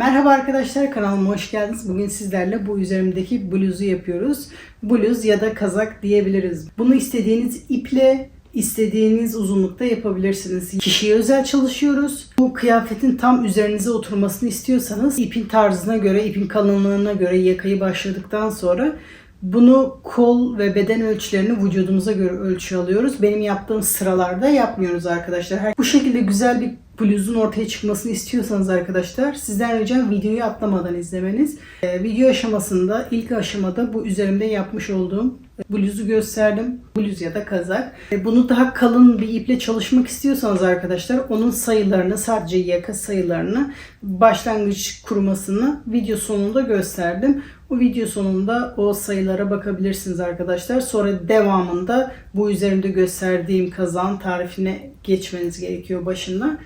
Merhaba arkadaşlar, kanalıma hoş geldiniz. Bugün sizlerle bu üzerimdeki bluzu yapıyoruz. Bluz ya da kazak diyebiliriz. Bunu istediğiniz iple, istediğiniz uzunlukta yapabilirsiniz. Kişiye özel çalışıyoruz. Bu kıyafetin tam üzerinize oturmasını istiyorsanız ipin tarzına göre, ipin kalınlığına göre yakayı başladıktan sonra bunu kol ve beden ölçülerini vücudumuza göre ölçü alıyoruz. Benim yaptığım sıralarda yapmıyoruz arkadaşlar. Bu şekilde güzel bir bluzun ortaya çıkmasını istiyorsanız arkadaşlar sizden ricam videoyu atlamadan izlemeniz. Video aşamasında ilk aşamada bu üzerimde yapmış olduğum bluzu gösterdim. Bluz ya da kazak. Bunu daha kalın bir iple çalışmak istiyorsanız arkadaşlar onun sayılarını, sadece yaka sayılarını, başlangıç kurumasını video sonunda gösterdim. Bu video sonunda o sayılara bakabilirsiniz arkadaşlar. Sonra devamında bu üzerimde gösterdiğim kazağın tarifine geçmeniz gerekiyor başında.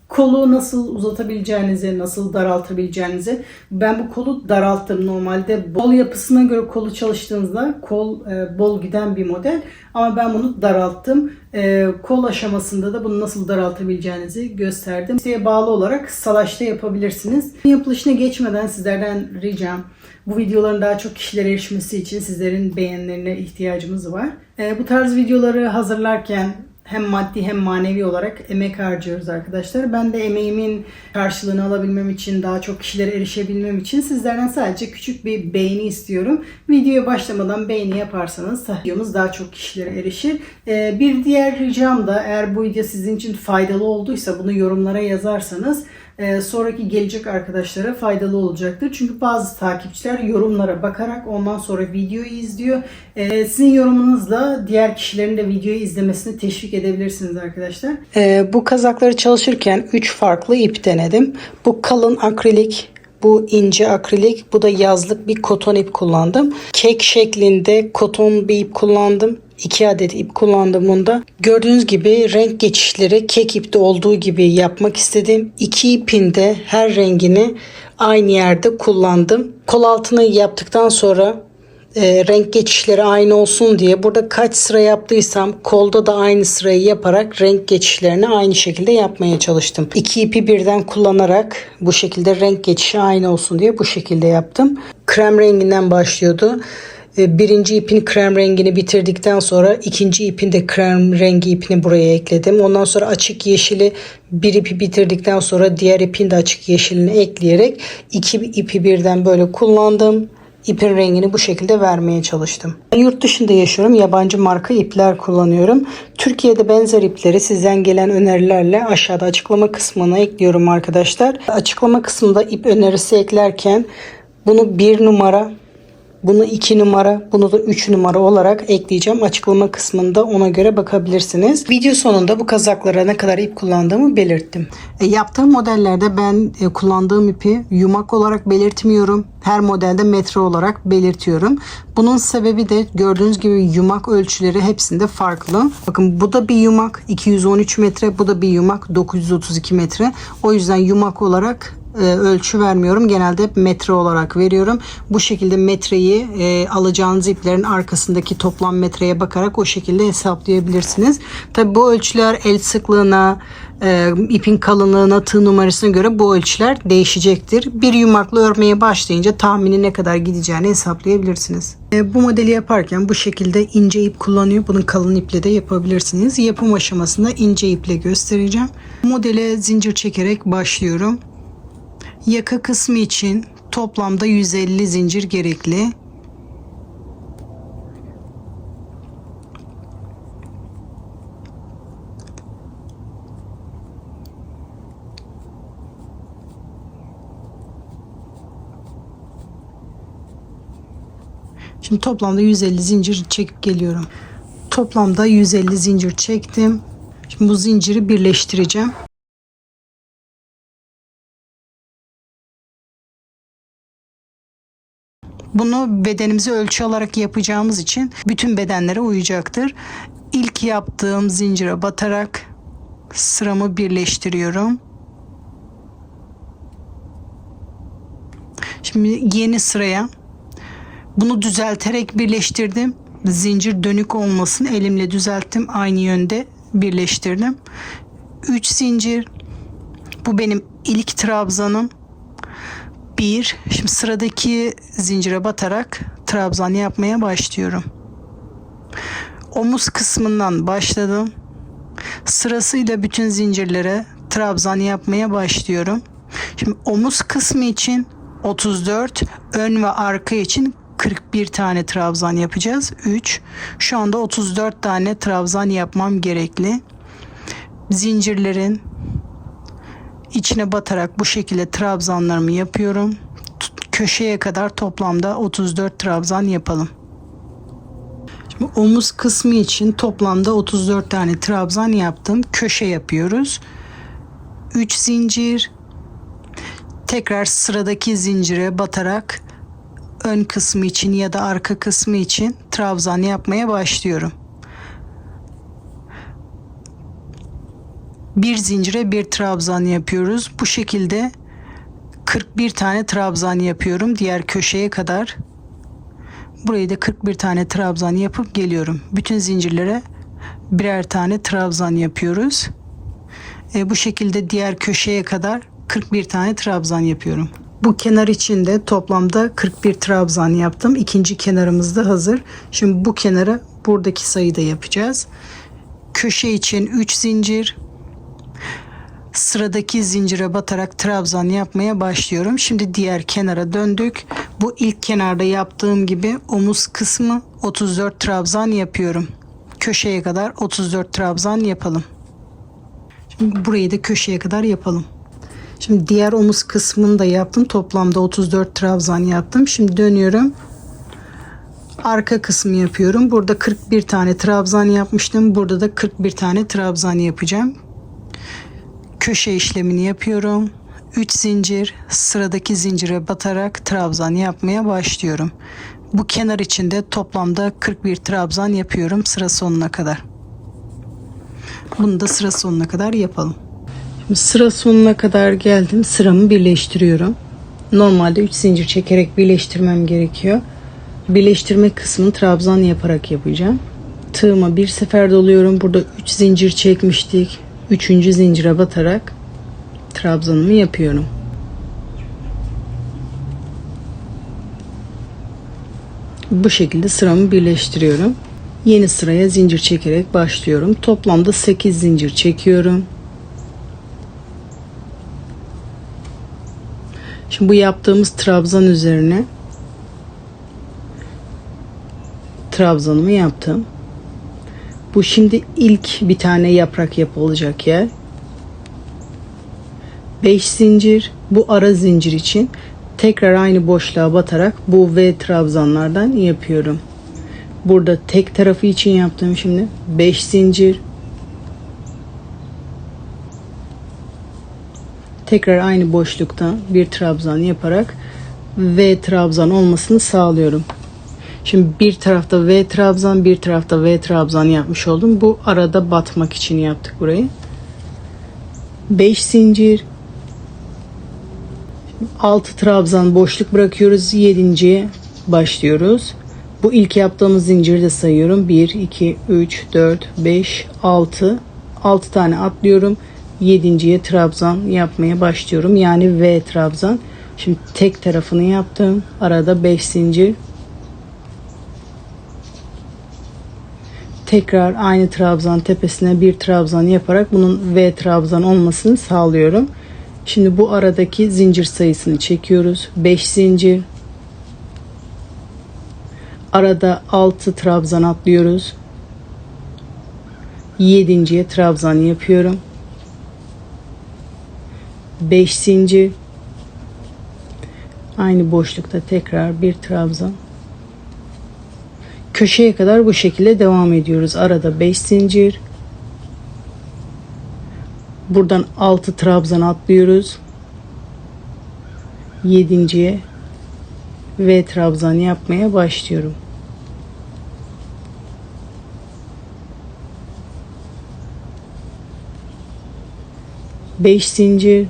Kolu nasıl uzatabileceğinizi, nasıl daraltabileceğinizi. Ben bu kolu daralttım normalde. Bol yapısına göre kolu çalıştığınızda kol bol giden bir model. Ama ben bunu daralttım. Kol aşamasında da bunu nasıl daraltabileceğinizi gösterdim. İsteğe bağlı olarak salaşta yapabilirsiniz. Yapılışına geçmeden sizlerden ricam, bu videoların daha çok kişilere erişmesi için sizlerin beğenilerine ihtiyacımız var. Bu tarz videoları hazırlarken hem maddi hem manevi olarak emek harcıyoruz arkadaşlar. Ben de emeğimin karşılığını alabilmem için, daha çok kişilere erişebilmem için sizlerden sadece küçük bir beğeni istiyorum. Videoya başlamadan beğeni yaparsanız videomuz daha çok kişilere erişir. Bir diğer ricam da, eğer bu video sizin için faydalı olduysa bunu yorumlara yazarsanız sonraki gelecek arkadaşlara faydalı olacaktır. Çünkü bazı takipçiler yorumlara bakarak ondan sonra videoyu izliyor. Sizin yorumunuzla diğer kişilerin de videoyu izlemesini teşvik edebilirsiniz arkadaşlar. Bu kazakları çalışırken 3 farklı ip denedim. Bu kalın akrilik, bu ince akrilik, bu da yazlık bir koton ip kullandım. Kek şeklinde koton bir ip kullandım. 2 adet ip kullandım bunda. Gördüğünüz gibi renk geçişleri kek ipte olduğu gibi yapmak istedim. 2 ipin de her rengini aynı yerde kullandım. Kol altını yaptıktan sonra renk geçişleri aynı olsun diye burada kaç sıra yaptıysam kolda da aynı sırayı yaparak renk geçişlerini aynı şekilde yapmaya çalıştım. 2 ipi birden kullanarak bu şekilde renk geçişi aynı olsun diye bu şekilde yaptım. Krem renginden başlıyordu. Birinci ipin krem rengini bitirdikten sonra ikinci ipin de krem rengi ipini buraya ekledim. Ondan sonra açık yeşili bir ipi bitirdikten sonra diğer ipin de açık yeşilini ekleyerek 2 ipi birden böyle kullandım. İpin rengini bu şekilde vermeye çalıştım. Ben yurt dışında yaşıyorum. Yabancı marka ipler kullanıyorum. Türkiye'de benzer ipleri sizden gelen önerilerle aşağıda açıklama kısmına ekliyorum arkadaşlar. Açıklama kısmında ip önerisi eklerken bunu 1 numara, bunu 2 numara, bunu da 3 numara olarak ekleyeceğim. Açıklama kısmında ona göre bakabilirsiniz. Video sonunda bu kazaklara ne kadar ip kullandığımı belirttim. Yaptığım modellerde ben kullandığım ipi yumak olarak belirtmiyorum. Her modelde metre olarak belirtiyorum. Bunun sebebi de gördüğünüz gibi yumak ölçüleri hepsinde farklı. Bakın bu da bir yumak 213 metre, bu da bir yumak 932 metre. O yüzden yumak olarak ölçü vermiyorum. Genelde hep metre olarak veriyorum. Bu şekilde metreyi alacağınız iplerin arkasındaki toplam metreye bakarak o şekilde hesaplayabilirsiniz. Tabi bu ölçüler el sıklığına, ipin kalınlığına, tığ numarasına göre bu ölçüler değişecektir. Bir yumakla örmeye başlayınca tahmini ne kadar gideceğini hesaplayabilirsiniz. Bu modeli yaparken bu şekilde ince ip kullanıyor. Bunun kalın iple de yapabilirsiniz. Yapım aşamasında ince iple göstereceğim. Modele zincir çekerek başlıyorum. Yaka kısmı için toplamda 150 zincir gerekli. Şimdi toplamda 150 zincir çekip geliyorum. Toplamda 150 zincir çektim. Şimdi bu zinciri birleştireceğim. Bunu bedenimize ölçü alarak yapacağımız için bütün bedenlere uyacaktır. İlk yaptığım zincire batarak sıramı birleştiriyorum. Şimdi yeni sıraya bunu düzelterek birleştirdim. Zincir dönük olmasın, elimle düzelttim. Aynı yönde birleştirdim. 3 zincir. Bu benim ilk trabzanım. 1. Şimdi sıradaki zincire batarak trabzan yapmaya başlıyorum. Omuz kısmından başladım. Sırasıyla bütün zincirlere trabzan yapmaya başlıyorum. Şimdi omuz kısmı için 34, ön ve arka için 41 tane trabzan yapacağız. 3. Şu anda 34 tane trabzan yapmam gerekli. Zincirlerin içine batarak bu şekilde trabzanlarımı yapıyorum. Köşeye kadar toplamda 34 trabzan yapalım. Şimdi omuz kısmı için toplamda 34 tane trabzan yaptım. Köşe yapıyoruz. 3 zincir. Tekrar sıradaki zincire batarak ön kısmı için ya da arka kısmı için trabzan yapmaya başlıyorum. Bir zincire bir trabzan yapıyoruz. Bu şekilde 41 tane trabzan yapıyorum diğer köşeye kadar. Burayı da 41 tane trabzan yapıp geliyorum. Bütün zincirlere birer tane trabzan yapıyoruz. Bu şekilde diğer köşeye kadar 41 tane trabzan yapıyorum. Bu kenar için de toplamda 41 trabzan yaptım. İkinci kenarımız da hazır. Şimdi bu kenara buradaki sayıda yapacağız. Köşe için 3 zincir. Sıradaki zincire batarak trabzan yapmaya başlıyorum. Şimdi diğer kenara döndük. Bu ilk kenarda yaptığım gibi omuz kısmı 34 trabzan yapıyorum. Köşeye kadar 34 trabzan yapalım. Şimdi burayı da köşeye kadar yapalım. Şimdi diğer omuz kısmını da yaptım. Toplamda 34 trabzan yaptım. Şimdi dönüyorum. Arka kısmı yapıyorum. Burada 41 tane trabzan yapmıştım. Burada da 41 tane trabzan yapacağım. Köşe işlemini yapıyorum. 3 zincir, sıradaki zincire batarak trabzan yapmaya başlıyorum. Bu kenar içinde toplamda 41 trabzan yapıyorum sıra sonuna kadar. Bunu da sıra sonuna kadar yapalım. Şimdi sıra sonuna kadar geldim. Sıramı birleştiriyorum. Normalde 3 zincir çekerek birleştirmem gerekiyor. Birleştirme kısmını trabzan yaparak yapacağım. Tığıma bir sefer doluyorum. Burada 3 zincir çekmiştik. 3. zincire batarak trabzanımı yapıyorum. Bu şekilde sıramı birleştiriyorum. Yeni sıraya zincir çekerek başlıyorum. Toplamda 8 zincir çekiyorum. Şimdi bu yaptığımız trabzan üzerine trabzanımı yaptım. Bu şimdi ilk bir tane yaprak yapılacak yer. 5 zincir. Bu ara zincir için tekrar aynı boşluğa batarak bu V trabzanlardan yapıyorum. Burada tek tarafı için yaptım şimdi. 5 zincir. Tekrar aynı boşlukta bir trabzan yaparak V trabzan olmasını sağlıyorum. Şimdi bir tarafta V trabzan, bir tarafta V trabzan yapmış oldum. Bu arada batmak için yaptık burayı. 5 zincir. 6 trabzan boşluk bırakıyoruz. 7.'ye başlıyoruz. Bu ilk yaptığımız zinciri de sayıyorum. 1, 2, 3, 4, 5, 6. 6 tane atlıyorum. 7.'ye trabzan yapmaya başlıyorum. Yani V trabzan. Şimdi tek tarafını yaptım. Arada 5 zincir. Tekrar aynı trabzan tepesine bir trabzan yaparak bunun V trabzan olmasını sağlıyorum. Şimdi bu aradaki zincir sayısını çekiyoruz. 5 zincir. Arada 6 trabzan atlıyoruz. 7.'ye trabzan yapıyorum. 5 zincir. Aynı boşlukta tekrar bir trabzan. Köşeye kadar bu şekilde devam ediyoruz. Arada 5 zincir. Buradan 6 trabzan atlıyoruz. 7.'ye V trabzan yapmaya başlıyorum. Beş zincir.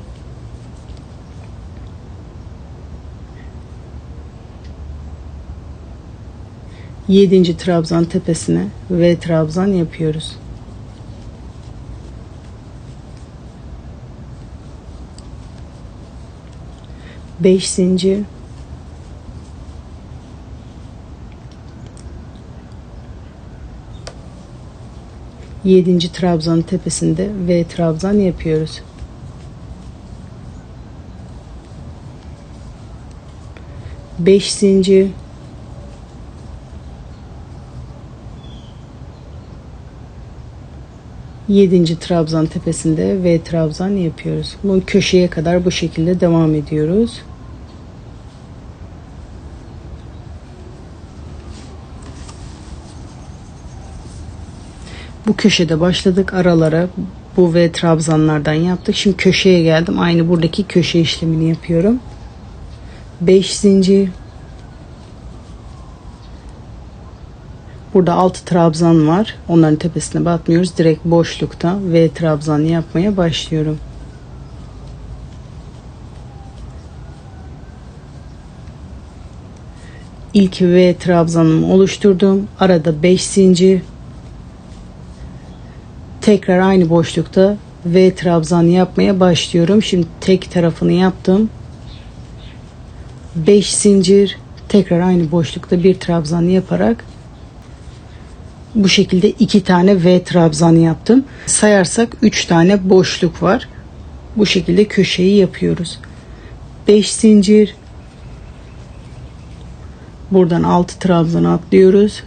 Yedinci trabzan tepesine V trabzan yapıyoruz. 5 zincir, 7. trabzanın tepesinde V trabzan yapıyoruz. 5 zincir, 7. trabzan tepesinde V trabzan yapıyoruz. Bu köşeye kadar bu şekilde devam ediyoruz. Bu köşede başladık. Aralara bu V trabzanlardan yaptık. Şimdi köşeye geldim. Aynı buradaki köşe işlemini yapıyorum. 5 zincir. Burada 6 trabzan var. Onların tepesine batmıyoruz. Direkt boşlukta V trabzanı yapmaya başlıyorum. İlk V trabzanımı oluşturdum. Arada 5 zincir. Tekrar aynı boşlukta V trabzanı yapmaya başlıyorum. Şimdi tek tarafını yaptım. 5 zincir. Tekrar aynı boşlukta bir trabzanı yaparak bu şekilde 2 tane V trabzanı yaptım. Sayarsak 3 tane boşluk var. Bu şekilde köşeyi yapıyoruz. 5 zincir. Buradan 6 trabzanı atlıyoruz.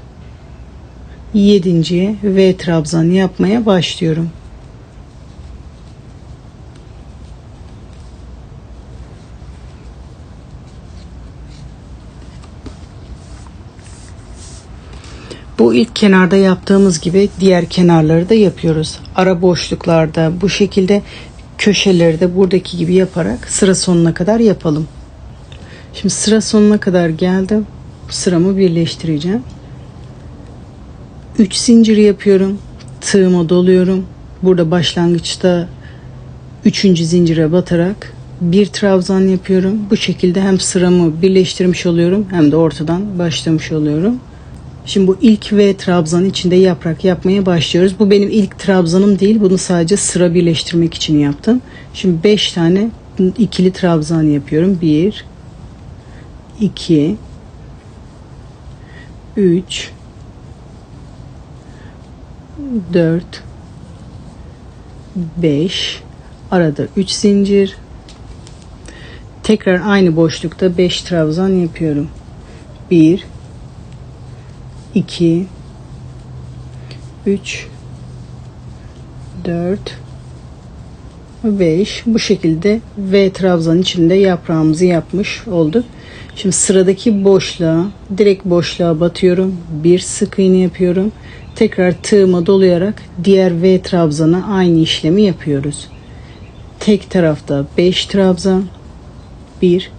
7.'ye V trabzanı yapmaya başlıyorum. Bu ilk kenarda yaptığımız gibi diğer kenarları da yapıyoruz. Ara boşluklarda bu şekilde, köşeleri de buradaki gibi yaparak sıra sonuna kadar yapalım. Şimdi sıra sonuna kadar geldim. Sıramı birleştireceğim. 3 zincir yapıyorum. Tığıma doluyorum. Burada başlangıçta 3. zincire batarak bir trabzan yapıyorum. Bu şekilde hem sıramı birleştirmiş oluyorum hem de ortadan başlamış oluyorum. Şimdi bu ilk V trabzanın içinde yaprak yapmaya başlıyoruz. Bu benim ilk trabzanım değil. Bunu sadece sıra birleştirmek için yaptım. Şimdi 5 tane ikili trabzan yapıyorum. 1 2 3 4 5 arada 3 zincir. Tekrar aynı boşlukta 5 trabzan yapıyorum. 1 2 3 4 5 bu şekilde V trabzanın içinde yaprağımızı yapmış olduk. Şimdi sıradaki boşluğa, direkt boşluğa batıyorum. Bir sık iğne yapıyorum. Tekrar tığıma dolayarak diğer V trabzana aynı işlemi yapıyoruz. Tek tarafta 5 trabzan. 1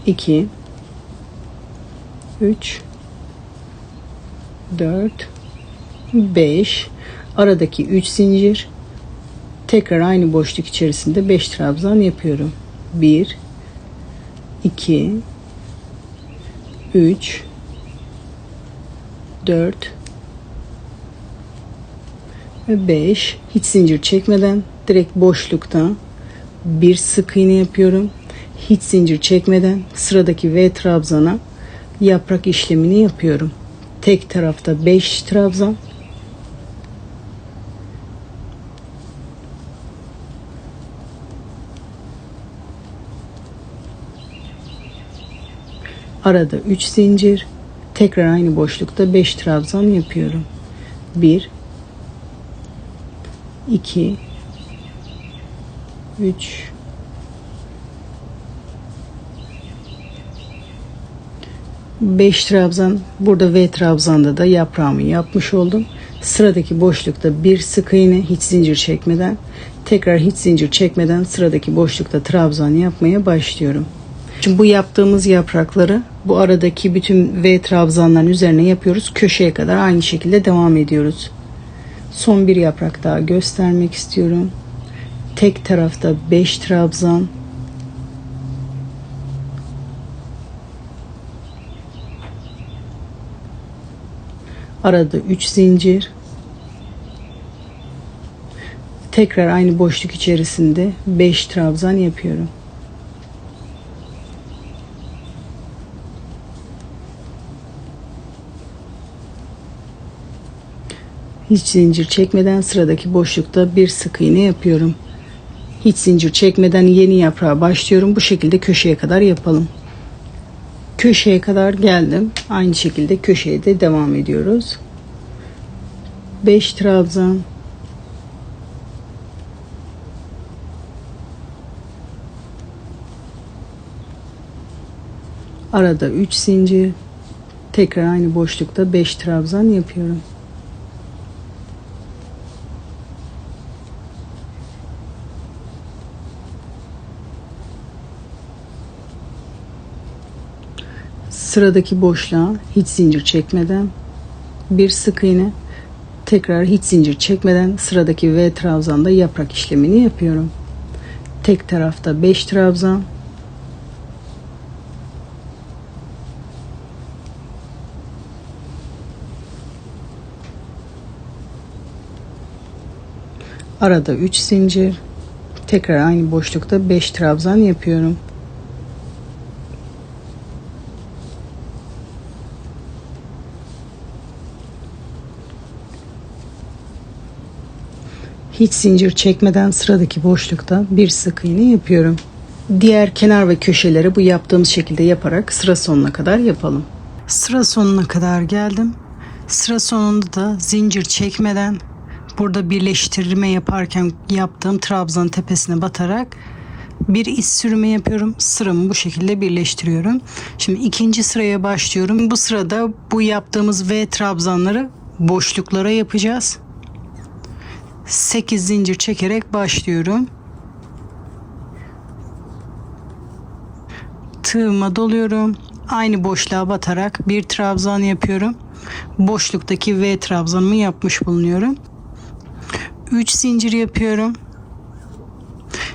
2 3 4 5 aradaki 3 zincir, tekrar aynı boşluk içerisinde 5 trabzan yapıyorum. 1 2 3 4 ve 5. Hiç zincir çekmeden direkt boşlukta bir sık iğne yapıyorum. Hiç zincir çekmeden sıradaki V trabzana yaprak işlemini yapıyorum. Tek tarafta 5 trabzan. Arada 3 zincir. Tekrar aynı boşlukta 5 trabzan yapıyorum. 1 2 3 5 trabzan. Burada V trabzanda da yaprağımı yapmış oldum. Sıradaki boşlukta bir sık iğne, hiç zincir çekmeden, tekrar hiç zincir çekmeden sıradaki boşlukta trabzan yapmaya başlıyorum. Şimdi bu yaptığımız yaprakları bu aradaki bütün V trabzanların üzerine yapıyoruz. Köşeye kadar aynı şekilde devam ediyoruz. Son bir yaprak daha göstermek istiyorum. Tek tarafta 5 trabzan. Arada 3 zincir. Tekrar aynı boşluk içerisinde 5 trabzan yapıyorum. Hiç zincir çekmeden sıradaki boşlukta bir sık iğne yapıyorum. Hiç zincir çekmeden yeni yaprağa başlıyorum. Bu şekilde köşeye kadar yapalım. Köşeye kadar geldim. Aynı şekilde köşeye de devam ediyoruz. 5 trabzan, arada 3 zincir, tekrar aynı boşlukta 5 trabzan yapıyorum. Sıradaki boşluğa hiç zincir çekmeden bir sık iğne, tekrar hiç zincir çekmeden sıradaki V trabzanda yaprak işlemini yapıyorum. Tek tarafta 5 trabzan, arada 3 zincir, tekrar aynı boşlukta 5 trabzan yapıyorum. Hiç zincir çekmeden sıradaki boşlukta bir sık iğne yapıyorum. Diğer kenar ve köşeleri bu yaptığımız şekilde yaparak sıra sonuna kadar yapalım. Sıra sonuna kadar geldim. Sıra sonunda da zincir çekmeden burada birleştirme yaparken yaptığım trabzanın tepesine batarak bir iz sürümü yapıyorum. Sıramı bu şekilde birleştiriyorum. Şimdi ikinci sıraya başlıyorum. Bu sırada bu yaptığımız V trabzanları boşluklara yapacağız. 8 zincir çekerek başlıyorum. Tığıma doluyorum. Aynı boşluğa batarak bir trabzan yapıyorum. Boşluktaki V trabzanımı yapmış bulunuyorum. 3 zincir yapıyorum.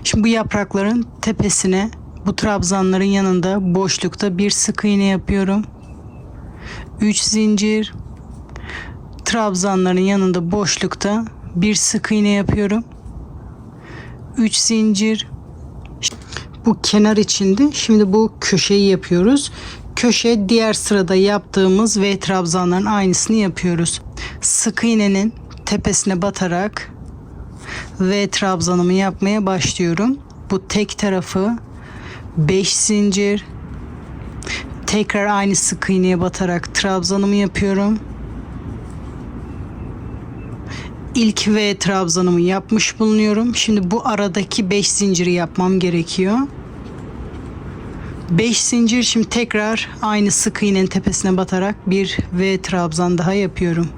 Şimdi bu yaprakların tepesine bu trabzanların yanında boşlukta bir sık iğne yapıyorum. 3 zincir, trabzanların yanında boşlukta bir sık iğne yapıyorum. 3 zincir. Bu kenar içinde. Şimdi bu köşeyi yapıyoruz. Köşe diğer sırada yaptığımız V trabzanların aynısını yapıyoruz. Sık iğnenin tepesine batarak V trabzanımı yapmaya başlıyorum. Bu tek tarafı 5 zincir. Tekrar aynı sık iğneye batarak trabzanımı yapıyorum. İlk V trabzanımı yapmış bulunuyorum. Şimdi bu aradaki 5 zinciri yapmam gerekiyor. 5 zincir, şimdi tekrar aynı sık iğnenin tepesine batarak bir V trabzan daha yapıyorum.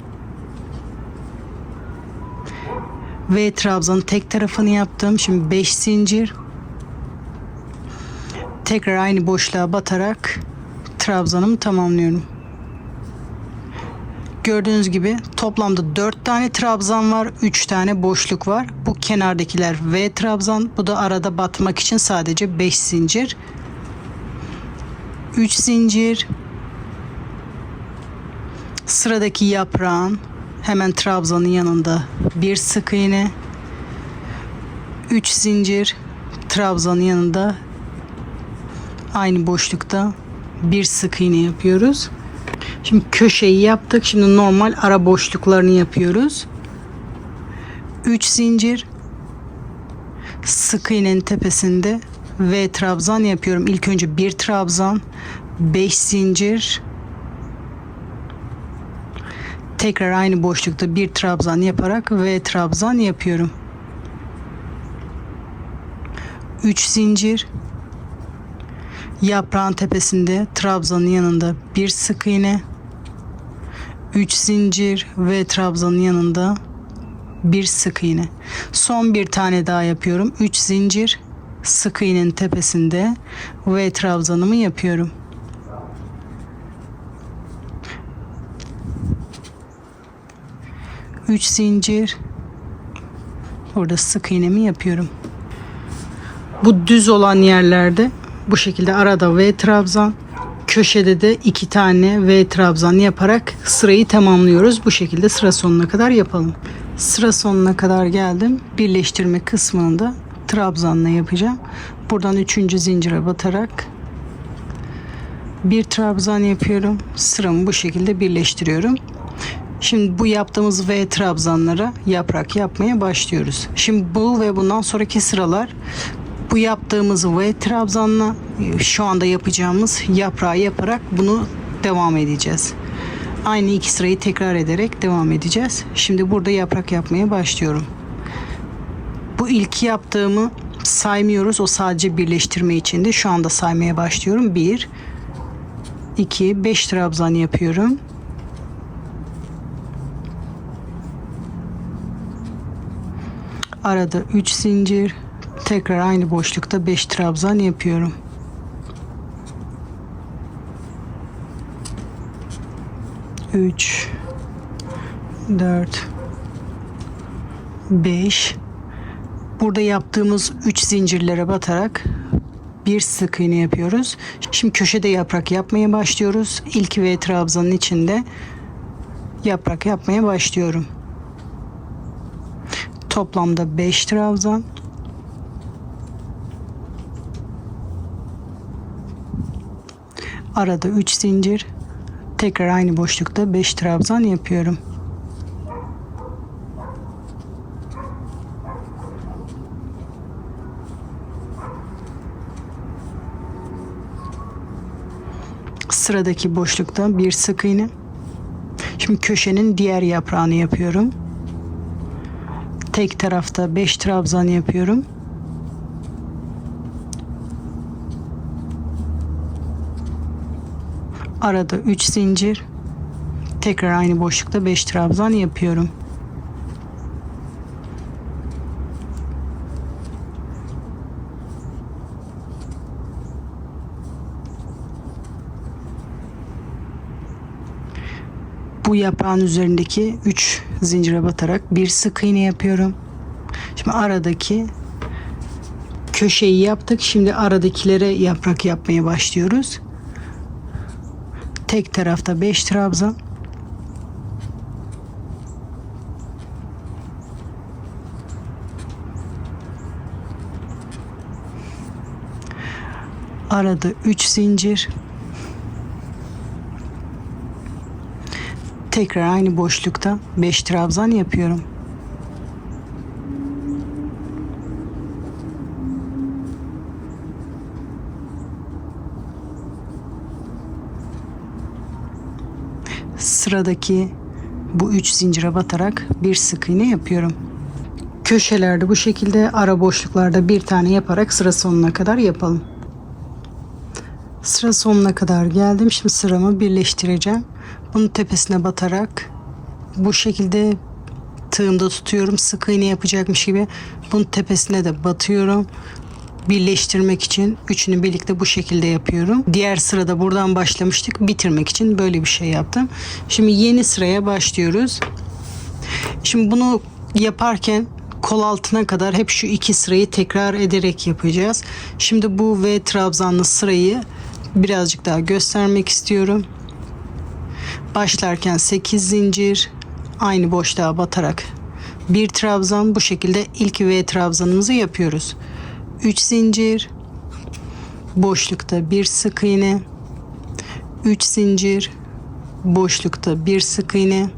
V trabzanın tek tarafını yaptım. Şimdi 5 zincir. Tekrar aynı boşluğa batarak trabzanımı tamamlıyorum. Gördüğünüz gibi toplamda 4 tane trabzan var, 3 tane boşluk var. Bu kenardakiler V trabzan, bu da arada batmak için sadece 5 zincir. 3 zincir. Sıradaki yaprağın hemen trabzanın yanında bir sık iğne. 3 zincir. Trabzanın yanında aynı boşlukta bir sık iğne yapıyoruz. Şimdi köşeyi yaptık. Şimdi normal ara boşluklarını yapıyoruz. 3 zincir. Sık iğnenin tepesinde V trabzan yapıyorum. İlk önce bir trabzan, 5 zincir. Tekrar aynı boşlukta bir trabzan yaparak V trabzan yapıyorum. 3 zincir. Yaprağın tepesinde trabzanın yanında bir sık iğne. 3 zincir ve trabzanın yanında bir sık iğne. Son bir tane daha yapıyorum. 3 zincir, sık iğnenin tepesinde ve trabzanımı yapıyorum. Üç zincir, burada sık iğnemi yapıyorum. Bu düz olan yerlerde bu şekilde arada V trabzan, köşede de 2 tane V trabzan yaparak sırayı tamamlıyoruz. Bu şekilde sıra sonuna kadar yapalım. Sıra sonuna kadar geldim. Birleştirme kısmını da trabzanla yapacağım. Buradan 3. zincire batarak bir trabzan yapıyorum. Sıramı bu şekilde birleştiriyorum. Şimdi bu yaptığımız V trabzanlara yaprak yapmaya başlıyoruz. Şimdi bu ve bundan sonraki sıralar bu yaptığımız V trabzanla şu anda yapacağımız yaprağı yaparak bunu devam edeceğiz. Aynı iki sırayı tekrar ederek devam edeceğiz. Şimdi burada yaprak yapmaya başlıyorum. Bu ilk yaptığımı saymıyoruz. O sadece birleştirme içindi. Şu anda saymaya başlıyorum. 1, 2, 5 trabzan yapıyorum. Arada 3 zincir. Tekrar aynı boşlukta 5 trabzan yapıyorum. Üç, 4, 5. Burada yaptığımız 3 zincirlere batarak bir sık iğne yapıyoruz. Şimdi köşede yaprak yapmaya başlıyoruz. İlk V trabzanın içinde yaprak yapmaya başlıyorum. Toplamda 5 trabzan. Arada 3 zincir. Tekrar aynı boşlukta 5 trabzan yapıyorum. Sıradaki boşlukta bir sık iğne. Şimdi köşenin diğer yaprağını yapıyorum. Tek tarafta 5 trabzan yapıyorum. Arada 3 zincir. Tekrar aynı boşlukta 5 trabzan yapıyorum. Bu yaprağın üzerindeki 3 zincire batarak bir sık iğne yapıyorum. Şimdi aradaki köşeyi yaptık. Şimdi aradakilere yaprak yapmaya başlıyoruz. Tek tarafta 5 trabzan. Arada 3 zincir. Tekrar aynı boşlukta 5 trabzan yapıyorum. Sıradaki bu 3 zincire batarak bir sık iğne yapıyorum. Köşelerde bu şekilde, ara boşluklarda bir tane yaparak sıra sonuna kadar yapalım. Sıra sonuna kadar geldim. Şimdi sıramı birleştireceğim. Bunun tepesine batarak bu şekilde tığımda tutuyorum. Sık iğne yapacakmış gibi bunun tepesine de batıyorum. Birleştirmek için üçünü birlikte bu şekilde yapıyorum. Diğer sırada buradan başlamıştık. Bitirmek için böyle bir şey yaptım. Şimdi yeni sıraya başlıyoruz. Şimdi bunu yaparken kol altına kadar hep şu iki sırayı tekrar ederek yapacağız. Şimdi bu V trabzanlı sırayı birazcık daha göstermek istiyorum. Başlarken 8 zincir, aynı boşluğa batarak bir trabzan, bu şekilde ilk V trabzanımızı yapıyoruz. 3 zincir, boşlukta bir sık iğne, 3 zincir, boşlukta bir sık iğne,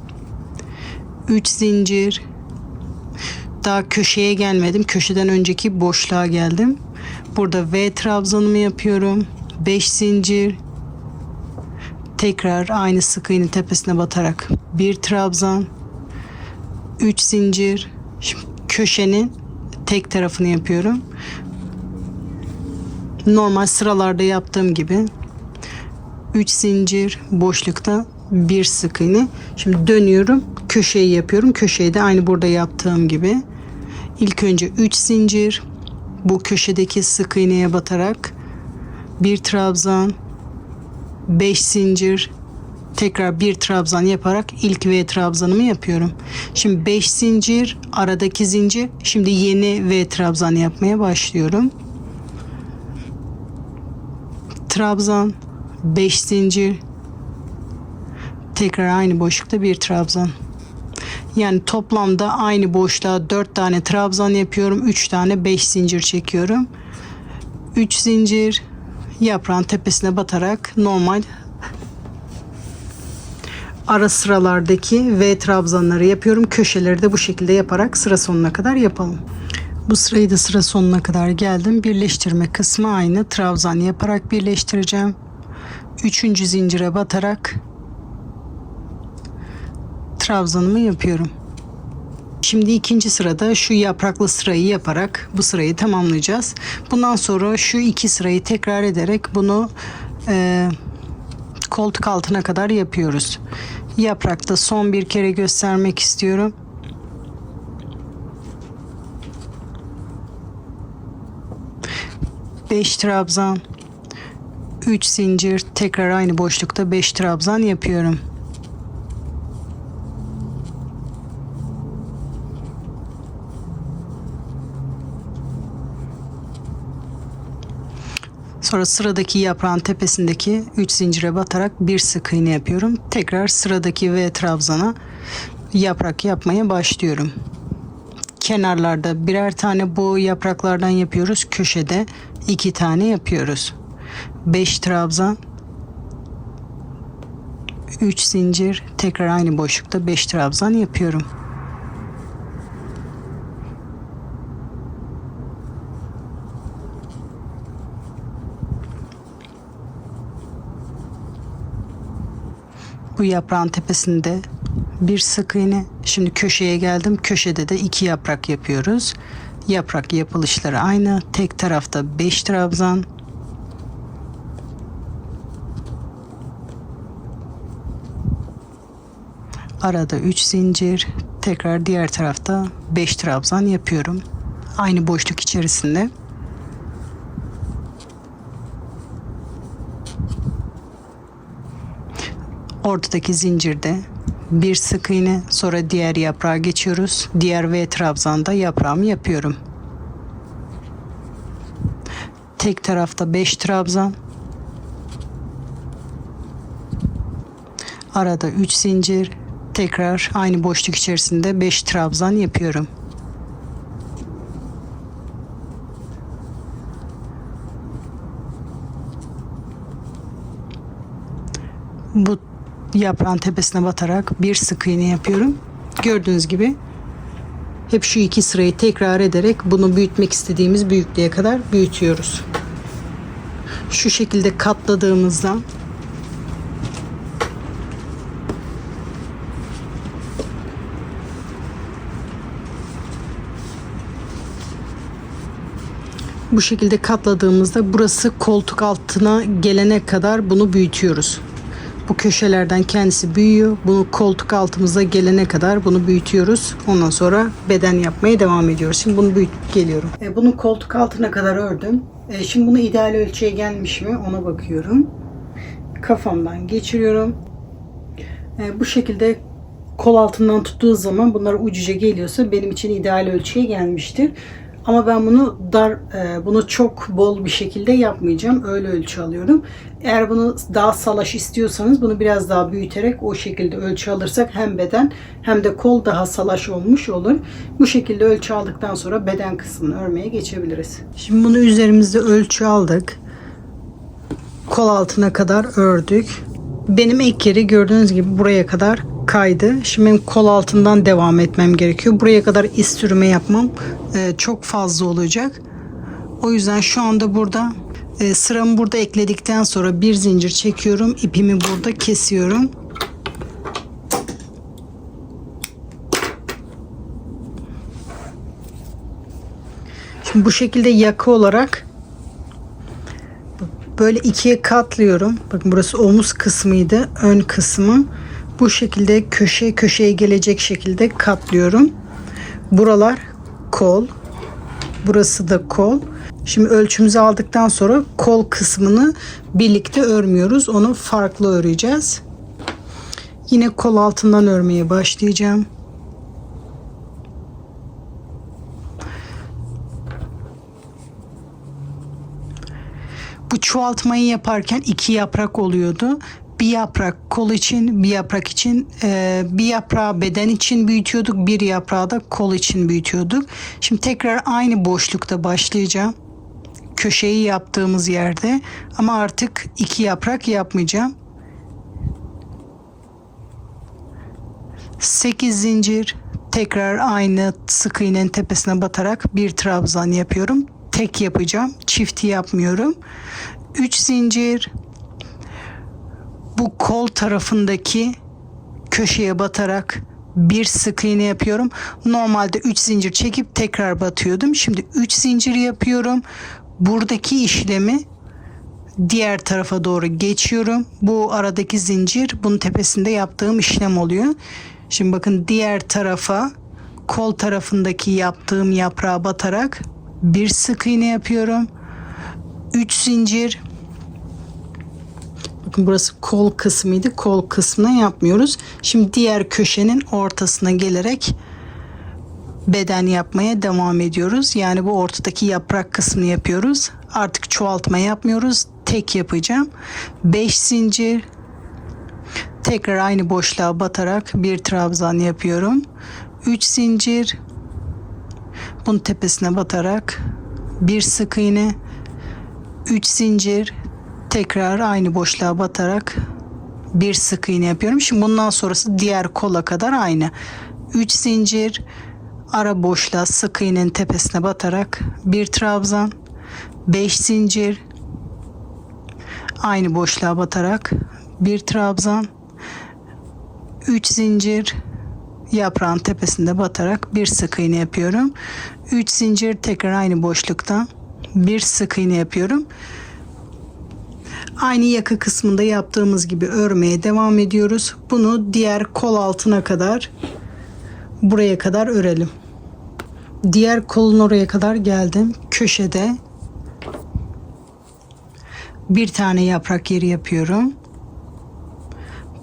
3 zincir. Daha köşeye gelmedim. Köşeden önceki boşluğa geldim. Burada V trabzanımı yapıyorum. 5 zincir. Tekrar aynı sık iğne tepesine batarak bir trabzan. 3 zincir. Şimdi köşenin tek tarafını yapıyorum. Normal sıralarda yaptığım gibi 3 zincir, boşlukta bir sık iğne. Şimdi dönüyorum, köşeyi yapıyorum. Köşeyi de aynı burada yaptığım gibi. İlk önce 3 zincir, bu köşedeki sık iğneye batarak bir trabzan, 5 zincir, tekrar bir trabzan yaparak ilk V trabzanımı yapıyorum. Şimdi 5 zincir, aradaki zincir. Şimdi yeni V trabzan yapmaya başlıyorum. Trabzan, 5 zincir, tekrar aynı boşlukta bir trabzan. Yani toplamda aynı boşluğa 4 tane trabzan yapıyorum. 3 tane 5 zincir çekiyorum. 3 zincir, yaprağın tepesine batarak normal ara sıralardaki V trabzanları yapıyorum. Köşeleri de bu şekilde yaparak sıra sonuna kadar yapalım. Bu sırayı da sıra sonuna kadar geldim. Birleştirme kısmı aynı. Trabzan yaparak birleştireceğim. 3. zincire batarak trabzanımı yapıyorum. Şimdi ikinci sırada şu yapraklı sırayı yaparak bu sırayı tamamlayacağız. Bundan sonra şu 2 sırayı tekrar ederek bunu koltuk altına kadar yapıyoruz. Yaprakta son bir kere göstermek istiyorum. Beş trabzan, 3 zincir, tekrar aynı boşlukta 5 trabzan yapıyorum. Sonra sıradaki yaprağın tepesindeki 3 zincire batarak bir sık iğne yapıyorum. Tekrar sıradaki V trabzana yaprak yapmaya başlıyorum. Kenarlarda birer tane bu yapraklardan yapıyoruz. Köşede 2 tane yapıyoruz. 5 trabzan, 3 zincir, tekrar aynı boşlukta 5 trabzan yapıyorum. Bu yaprağın tepesinde bir sık iğne. Şimdi köşeye geldim. Köşede de 2 yaprak yapıyoruz. Yaprak yapılışları aynı. Tek tarafta 5 trabzan. Arada 3 zincir. Tekrar diğer tarafta 5 trabzan yapıyorum. Aynı boşluk içerisinde. Ortadaki zincirde bir sık iğne, sonra diğer yaprağa geçiyoruz. Diğer V trabzanda yaprağımı yapıyorum. Tek tarafta 5 trabzan. Arada 3 zincir. Tekrar aynı boşluk içerisinde 5 trabzan yapıyorum. Bu yaprağın tepesine batarak bir sık iğne yapıyorum. Gördüğünüz gibi hep şu 2 sırayı tekrar ederek bunu büyütmek istediğimiz büyüklüğe kadar büyütüyoruz. Şu şekilde katladığımızda burası koltuk altına gelene kadar bunu büyütüyoruz. Bu köşelerden kendisi büyüyor. Bunu koltuk altımıza gelene kadar bunu büyütüyoruz. Ondan sonra beden yapmaya devam ediyoruz. Şimdi bunu büyütüp geliyorum. Bunu koltuk altına kadar ördüm. Şimdi bunu ideal ölçüye gelmiş mi ona bakıyorum. Kafamdan geçiriyorum. Bu şekilde kol altından tuttuğu zaman bunlar ucuca geliyorsa benim için ideal ölçüye gelmiştir. Ama ben bunu çok bol bir şekilde yapmayacağım. Öyle ölçü alıyorum. Eğer bunu daha salaş istiyorsanız bunu biraz daha büyüterek o şekilde ölçü alırsak hem beden hem de kol daha salaş olmuş olur. Bu şekilde ölçü aldıktan sonra beden kısmını örmeye geçebiliriz. Şimdi bunu üzerimizde ölçü aldık. Kol altına kadar ördük. Benim ek yeri gördüğünüz gibi buraya kadar kaydı. Şimdi benim kol altından devam etmem gerekiyor. Buraya kadar iz sürme yapmam çok fazla olacak. O yüzden şu anda burada sıramı burada ekledikten sonra bir zincir çekiyorum. İpimi burada kesiyorum. Şimdi bu şekilde yaka olarak böyle ikiye katlıyorum. Bakın burası omuz kısmıydı. Ön kısmı. Bu şekilde köşeye gelecek şekilde katlıyorum. Buralar kol. Burası da kol. Şimdi ölçümüzü aldıktan sonra kol kısmını birlikte örmüyoruz. Onu farklı öreceğiz. Yine kol altından örmeye başlayacağım. Bu çoğaltmayı yaparken 2 yaprak oluyordu. Bir yaprak kol için, bir yaprak için, bir yaprağı beden için büyütüyorduk, bir yaprağı da kol için büyütüyorduk. Şimdi tekrar aynı boşlukta başlayacağım. Köşeyi yaptığımız yerde ama artık 2 yaprak yapmayacağım. 8 zincir, tekrar aynı sık iğnenin tepesine batarak bir trabzan yapıyorum. Tek yapacağım, çifti yapmıyorum. 3 zincir, bu kol tarafındaki köşeye batarak bir sık iğne yapıyorum. Normalde 3 zincir çekip tekrar batıyordum. Şimdi 3 zincir yapıyorum. Buradaki işlemi diğer tarafa doğru geçiyorum. Bu aradaki zincir, bunun tepesinde yaptığım işlem oluyor. Şimdi bakın, diğer tarafa, kol tarafındaki yaptığım yaprağa batarak bir sık iğne yapıyorum. 3 zincir. Bakın, burası kol kısmıydı. Kol kısmına yapmıyoruz. Şimdi diğer köşenin ortasına gelerek beden yapmaya devam ediyoruz. Yani bu ortadaki yaprak kısmını yapıyoruz. Artık çoğaltma yapmıyoruz. Tek yapacağım. 5 zincir. Tekrar aynı boşluğa batarak bir trabzan yapıyorum. 3 zincir. Bunun tepesine batarak bir sık iğne. 3 zincir. Tekrar aynı boşluğa batarak bir sık iğne yapıyorum. Şimdi bundan sonrası diğer kola kadar aynı. 3 zincir, ara boşluğa sık iğnenin tepesine batarak bir trabzan. 5 zincir, aynı boşluğa batarak bir trabzan. 3 zincir, yaprağın tepesinde batarak bir sık iğne yapıyorum. 3 zincir, tekrar aynı boşlukta bir sık iğne yapıyorum. Aynı yaka kısmında yaptığımız gibi örmeye devam ediyoruz. Bunu diğer kol altına kadar, buraya kadar örelim. Diğer kolun oraya kadar geldim. Köşede bir tane yaprak yeri yapıyorum.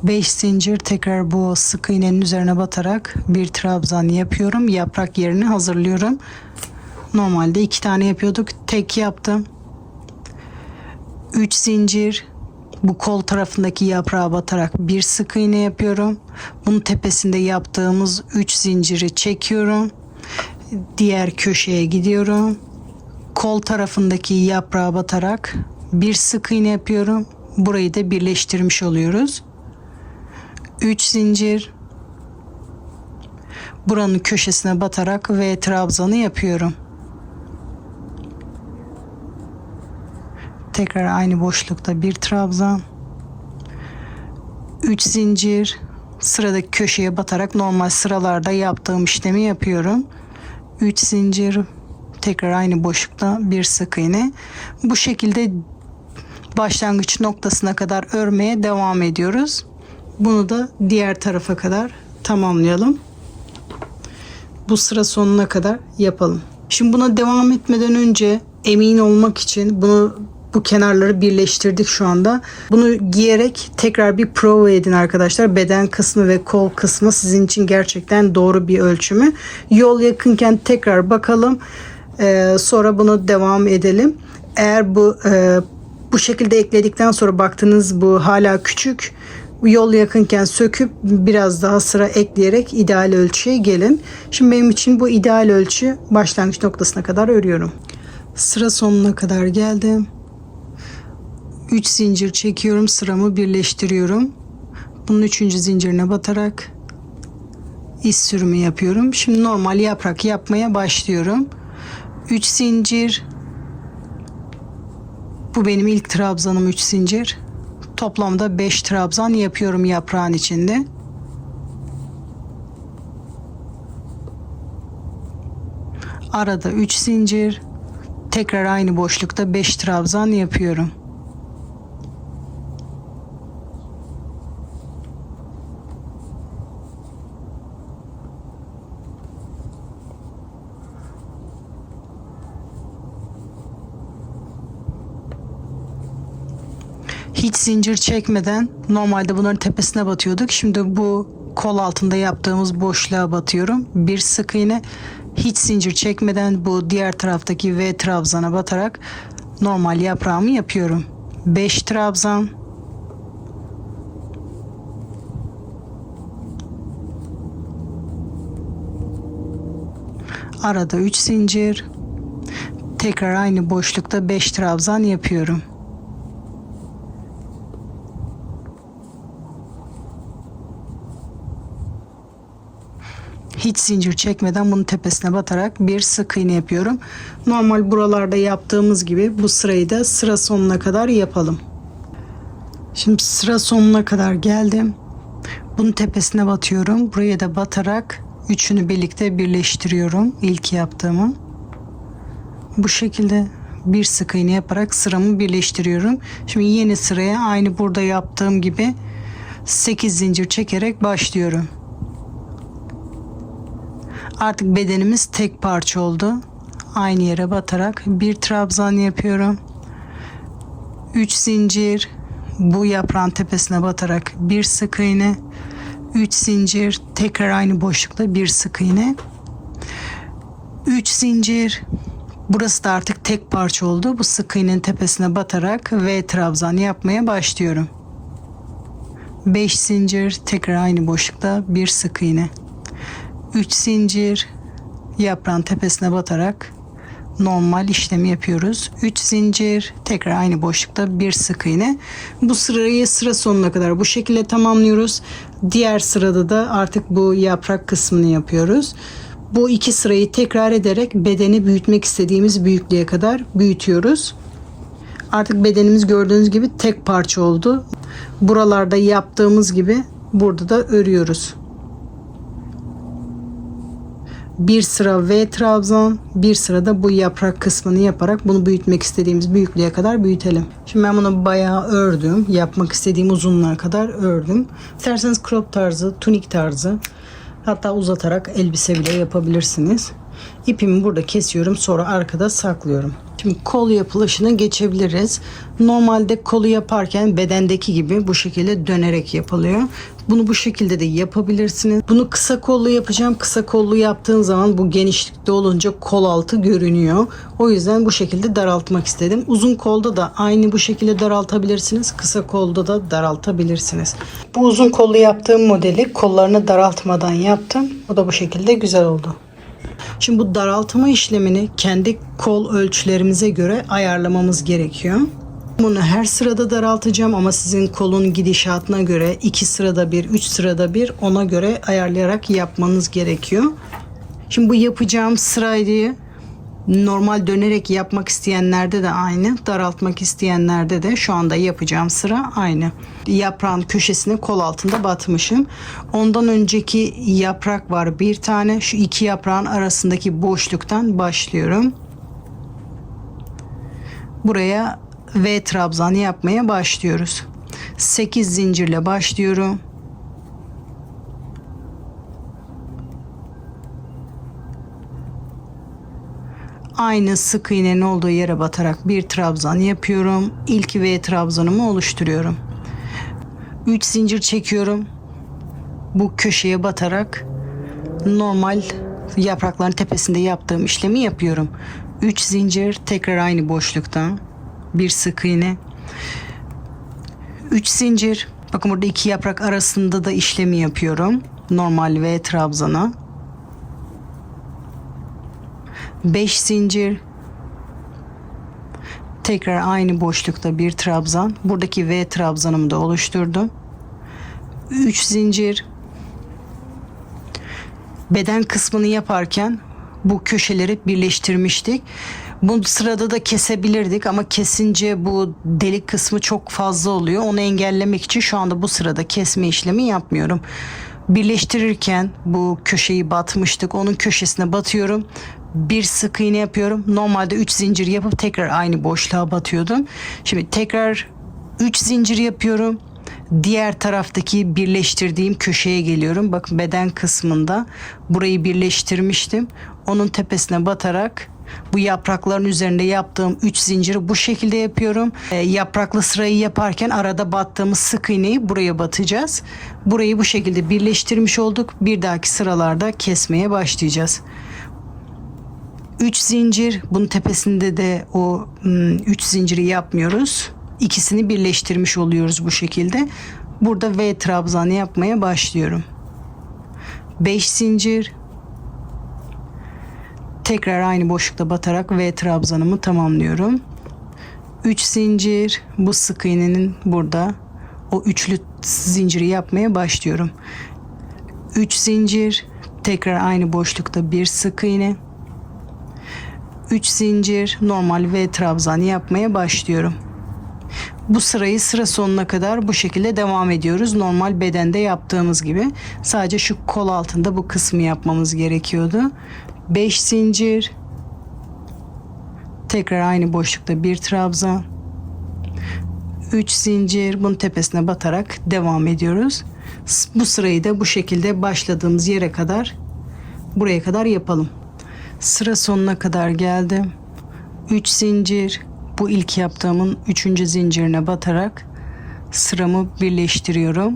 5 zincir, tekrar bu sık iğnenin üzerine batarak bir trabzan yapıyorum. Yaprak yerini hazırlıyorum. Normalde 2 tane yapıyorduk. Tek yaptım. 3 zincir, bu kol tarafındaki yaprağa batarak bir sık iğne yapıyorum. Bunun tepesinde yaptığımız 3 zinciri çekiyorum. Diğer köşeye gidiyorum. Kol tarafındaki yaprağa batarak bir sık iğne yapıyorum. Burayı da birleştirmiş oluyoruz. 3 zincir, buranın köşesine batarak ve trabzanı yapıyorum. Tekrar aynı boşlukta bir trabzan. 3 zincir, sıradaki köşeye batarak normal sıralarda yaptığım işlemi yapıyorum. 3 zincir, tekrar aynı boşlukta bir sık iğne. Bu şekilde başlangıç noktasına kadar örmeye devam ediyoruz. Bunu da diğer tarafa kadar tamamlayalım. Bu sıra sonuna kadar yapalım. Şimdi buna devam etmeden önce emin olmak için bu kenarları birleştirdik şu anda. Bunu giyerek tekrar bir prova edin arkadaşlar. Beden kısmı ve kol kısmı sizin için gerçekten doğru bir ölçümü. Yol yakınken tekrar bakalım. Sonra bunu devam edelim. Eğer bu şekilde ekledikten sonra baktınız bu hala küçük, yol yakınken söküp biraz daha sıra ekleyerek ideal ölçüye gelin. Şimdi benim için bu ideal ölçü, başlangıç noktasına kadar örüyorum. Sıra sonuna kadar geldim. 3 zincir çekiyorum, sıramı birleştiriyorum. Bunun 3. zincirine batarak iz sürümü yapıyorum. Şimdi normal yaprak yapmaya başlıyorum. 3 zincir. Bu benim ilk trabzanım, 3 zincir. Toplamda 5 trabzan yapıyorum yaprağın içinde. Arada 3 zincir. Tekrar aynı boşlukta 5 trabzan yapıyorum. Hiç zincir çekmeden normalde bunların tepesine batıyorduk. Şimdi bu kol altında yaptığımız boşluğa batıyorum. Bir sık iğne, hiç zincir çekmeden bu diğer taraftaki V trabzana batarak normal yaprağımı yapıyorum. 5 trabzan. Arada 3 zincir. Tekrar aynı boşlukta 5 trabzan yapıyorum. hiç zincir çekmeden bunun tepesine batarak bir sık iğne yapıyorum. Normal buralarda yaptığımız gibi bu sırayı da sıra sonuna kadar yapalım. Şimdi sıra sonuna kadar geldim. Bunun tepesine batıyorum. Buraya da batarak üçünü birlikte birleştiriyorum. İlk yaptığımı. Bu şekilde bir sık iğne yaparak sıramı birleştiriyorum. Şimdi yeni sıraya aynı burada yaptığım gibi 8 zincir çekerek başlıyorum. Artık bedenimiz tek parça oldu. Aynı yere batarak bir trabzan yapıyorum. 3 zincir, bu yaprağın tepesine batarak bir sık iğne, 3 zincir, tekrar aynı boşlukta bir sık iğne, 3 zincir. Burası da artık tek parça oldu. Bu sık iğnenin tepesine batarak V trabzan yapmaya başlıyorum. 5 zincir, tekrar aynı boşlukta bir sık iğne, 3 zincir, yaprağın tepesine batarak normal işlemi yapıyoruz. 3 zincir, tekrar aynı boşlukta bir sık iğne. Bu sırayı sıra sonuna kadar bu şekilde tamamlıyoruz. Diğer sırada da artık bu yaprak kısmını yapıyoruz. Bu iki sırayı tekrar ederek bedeni büyütmek istediğimiz büyüklüğe kadar büyütüyoruz. Artık bedenimiz gördüğünüz gibi tek parça oldu. Buralarda yaptığımız gibi burada da örüyoruz. Bir sıra V trabzan, bir sırada bu yaprak kısmını yaparak bunu büyütmek istediğimiz büyüklüğe kadar büyütelim. Şimdi ben bunu bayağı ördüm. Yapmak istediğim uzunluğa kadar ördüm. İsterseniz crop tarzı, tunik tarzı, hatta uzatarak elbise bile yapabilirsiniz. İpimi burada kesiyorum, sonra arkada saklıyorum. Şimdi kol yapılışına geçebiliriz. Normalde kolu yaparken bedendeki gibi bu şekilde dönerek yapılıyor. Bunu bu şekilde de yapabilirsiniz. Bunu kısa kollu yapacağım. Kısa kollu yaptığım zaman bu genişlikte olunca kol altı görünüyor. O yüzden bu şekilde daraltmak istedim. Uzun kolda da aynı bu şekilde daraltabilirsiniz. Kısa kolda da daraltabilirsiniz. Bu uzun kollu yaptığım modeli kollarını daraltmadan yaptım. O da bu şekilde güzel oldu. Şimdi bu daraltma işlemini kendi kol ölçülerimize göre ayarlamamız gerekiyor. Bunu her sırada daraltacağım ama sizin kolun gidişatına göre 2 sırada bir, 3 sırada bir, ona göre ayarlayarak yapmanız gerekiyor. Şimdi bu yapacağım sırayı normal dönerek yapmak isteyenlerde de aynı, daraltmak isteyenlerde de şu anda yapacağım sıra aynı. Yaprağın köşesine kol altında batmışım. Ondan önceki yaprak var bir tane. Şu iki yaprağın arasındaki boşluktan başlıyorum. Buraya V trabzanı yapmaya başlıyoruz. 8 zincirle başlıyorum. Aynı sık iğnenin olduğu yere batarak bir trabzan yapıyorum. İlk V trabzanımı oluşturuyorum. 3 zincir çekiyorum. Bu köşeye batarak normal yaprakların tepesinde yaptığım işlemi yapıyorum. 3 zincir, tekrar aynı boşluktan bir sık iğne. 3 zincir. Bakın burada iki yaprak arasında da işlemi yapıyorum. Normal V trabzana. 5 zincir, tekrar aynı boşlukta bir trabzan, buradaki V trabzanımı da oluşturdum. 3 zincir. Beden kısmını yaparken bu köşeleri birleştirmiştik. Bu sırada da kesebilirdik ama kesince bu delik kısmı çok fazla oluyor. Onu engellemek için şu anda bu sırada kesme işlemi yapmıyorum. Birleştirirken bu köşeyi batmıştık. Onun köşesine batıyorum. Bir sık iğne yapıyorum. Normalde 3 zincir yapıp tekrar aynı boşluğa batıyordum. Şimdi tekrar 3 zincir yapıyorum. Diğer taraftaki birleştirdiğim köşeye geliyorum. Bakın beden kısmında burayı birleştirmiştim. Onun tepesine batarak bu yaprakların üzerinde yaptığım 3 zinciri bu şekilde yapıyorum. Yapraklı sırayı yaparken arada battığımız sık iğneyi buraya batacağız. Burayı bu şekilde birleştirmiş olduk. Bir dahaki sıralarda kesmeye başlayacağız. 3 zincir, bunun tepesinde de o 3 zinciri yapmıyoruz. İkisini birleştirmiş oluyoruz bu şekilde. Burada V trabzanı yapmaya başlıyorum. 5 zincir, tekrar aynı boşlukta batarak V trabzanımı tamamlıyorum. 3 zincir, bu sık iğnenin burada o üçlü zinciri yapmaya başlıyorum. 3 zincir, tekrar aynı boşlukta bir sık iğne, 3 zincir, normal V trabzan yapmaya başlıyorum. Bu sırayı sıra sonuna kadar bu şekilde devam ediyoruz. Normal bedende yaptığımız gibi. Sadece şu kol altında bu kısmı yapmamız gerekiyordu. 5 zincir, tekrar aynı boşlukta bir trabzan, 3 zincir, bunun tepesine batarak devam ediyoruz. Bu sırayı da bu şekilde başladığımız yere kadar, buraya kadar yapalım. Sıra sonuna kadar geldim. 3 zincir, bu ilk yaptığımın 3. zincirine batarak sıramı birleştiriyorum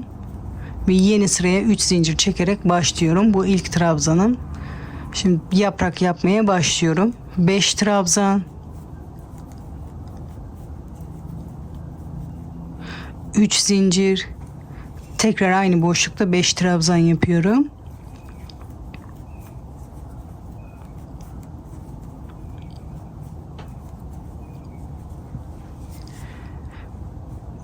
ve yeni sıraya 3 zincir çekerek başlıyorum. Bu ilk trabzanım. Şimdi yaprak yapmaya başlıyorum. 5 trabzan, 3 zincir, tekrar aynı boşlukta 5 trabzan yapıyorum.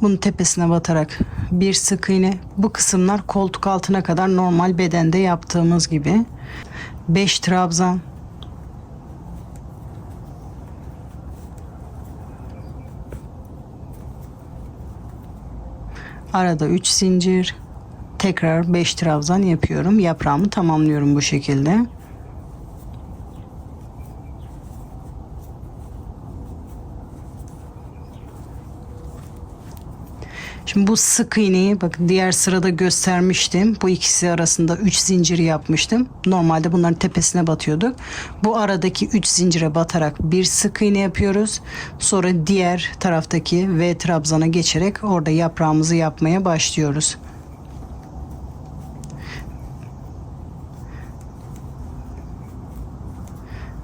Bunun tepesine batarak bir sık iğne. Bu kısımlar koltuk altına kadar normal bedende yaptığımız gibi. 5 trabzan, arada 3 zincir, tekrar 5 trabzan yapıyorum. Yaprağımı tamamlıyorum bu şekilde. Şimdi bu sık iğneyi bakın diğer sırada göstermiştim. Bu ikisi arasında 3 zincir yapmıştım. Normalde bunların tepesine batıyorduk. Bu aradaki 3 zincire batarak bir sık iğne yapıyoruz. Sonra diğer taraftaki V trabzana geçerek orada yaprağımızı yapmaya başlıyoruz.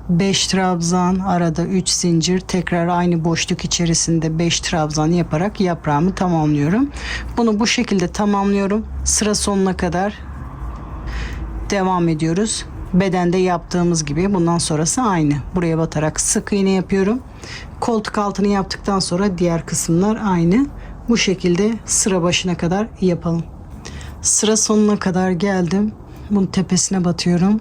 Beş trabzan, arada 3 zincir, tekrar aynı boşluk içerisinde 5 trabzan yaparak yaprağımı tamamlıyorum. Bunu bu şekilde tamamlıyorum. Sıra sonuna kadar devam ediyoruz. Bedende yaptığımız gibi bundan sonrası aynı. Buraya batarak sık iğne yapıyorum. Koltuk altını yaptıktan sonra diğer kısımlar aynı. Bu şekilde sıra başına kadar yapalım. Sıra sonuna kadar geldim. Bunun tepesine batıyorum.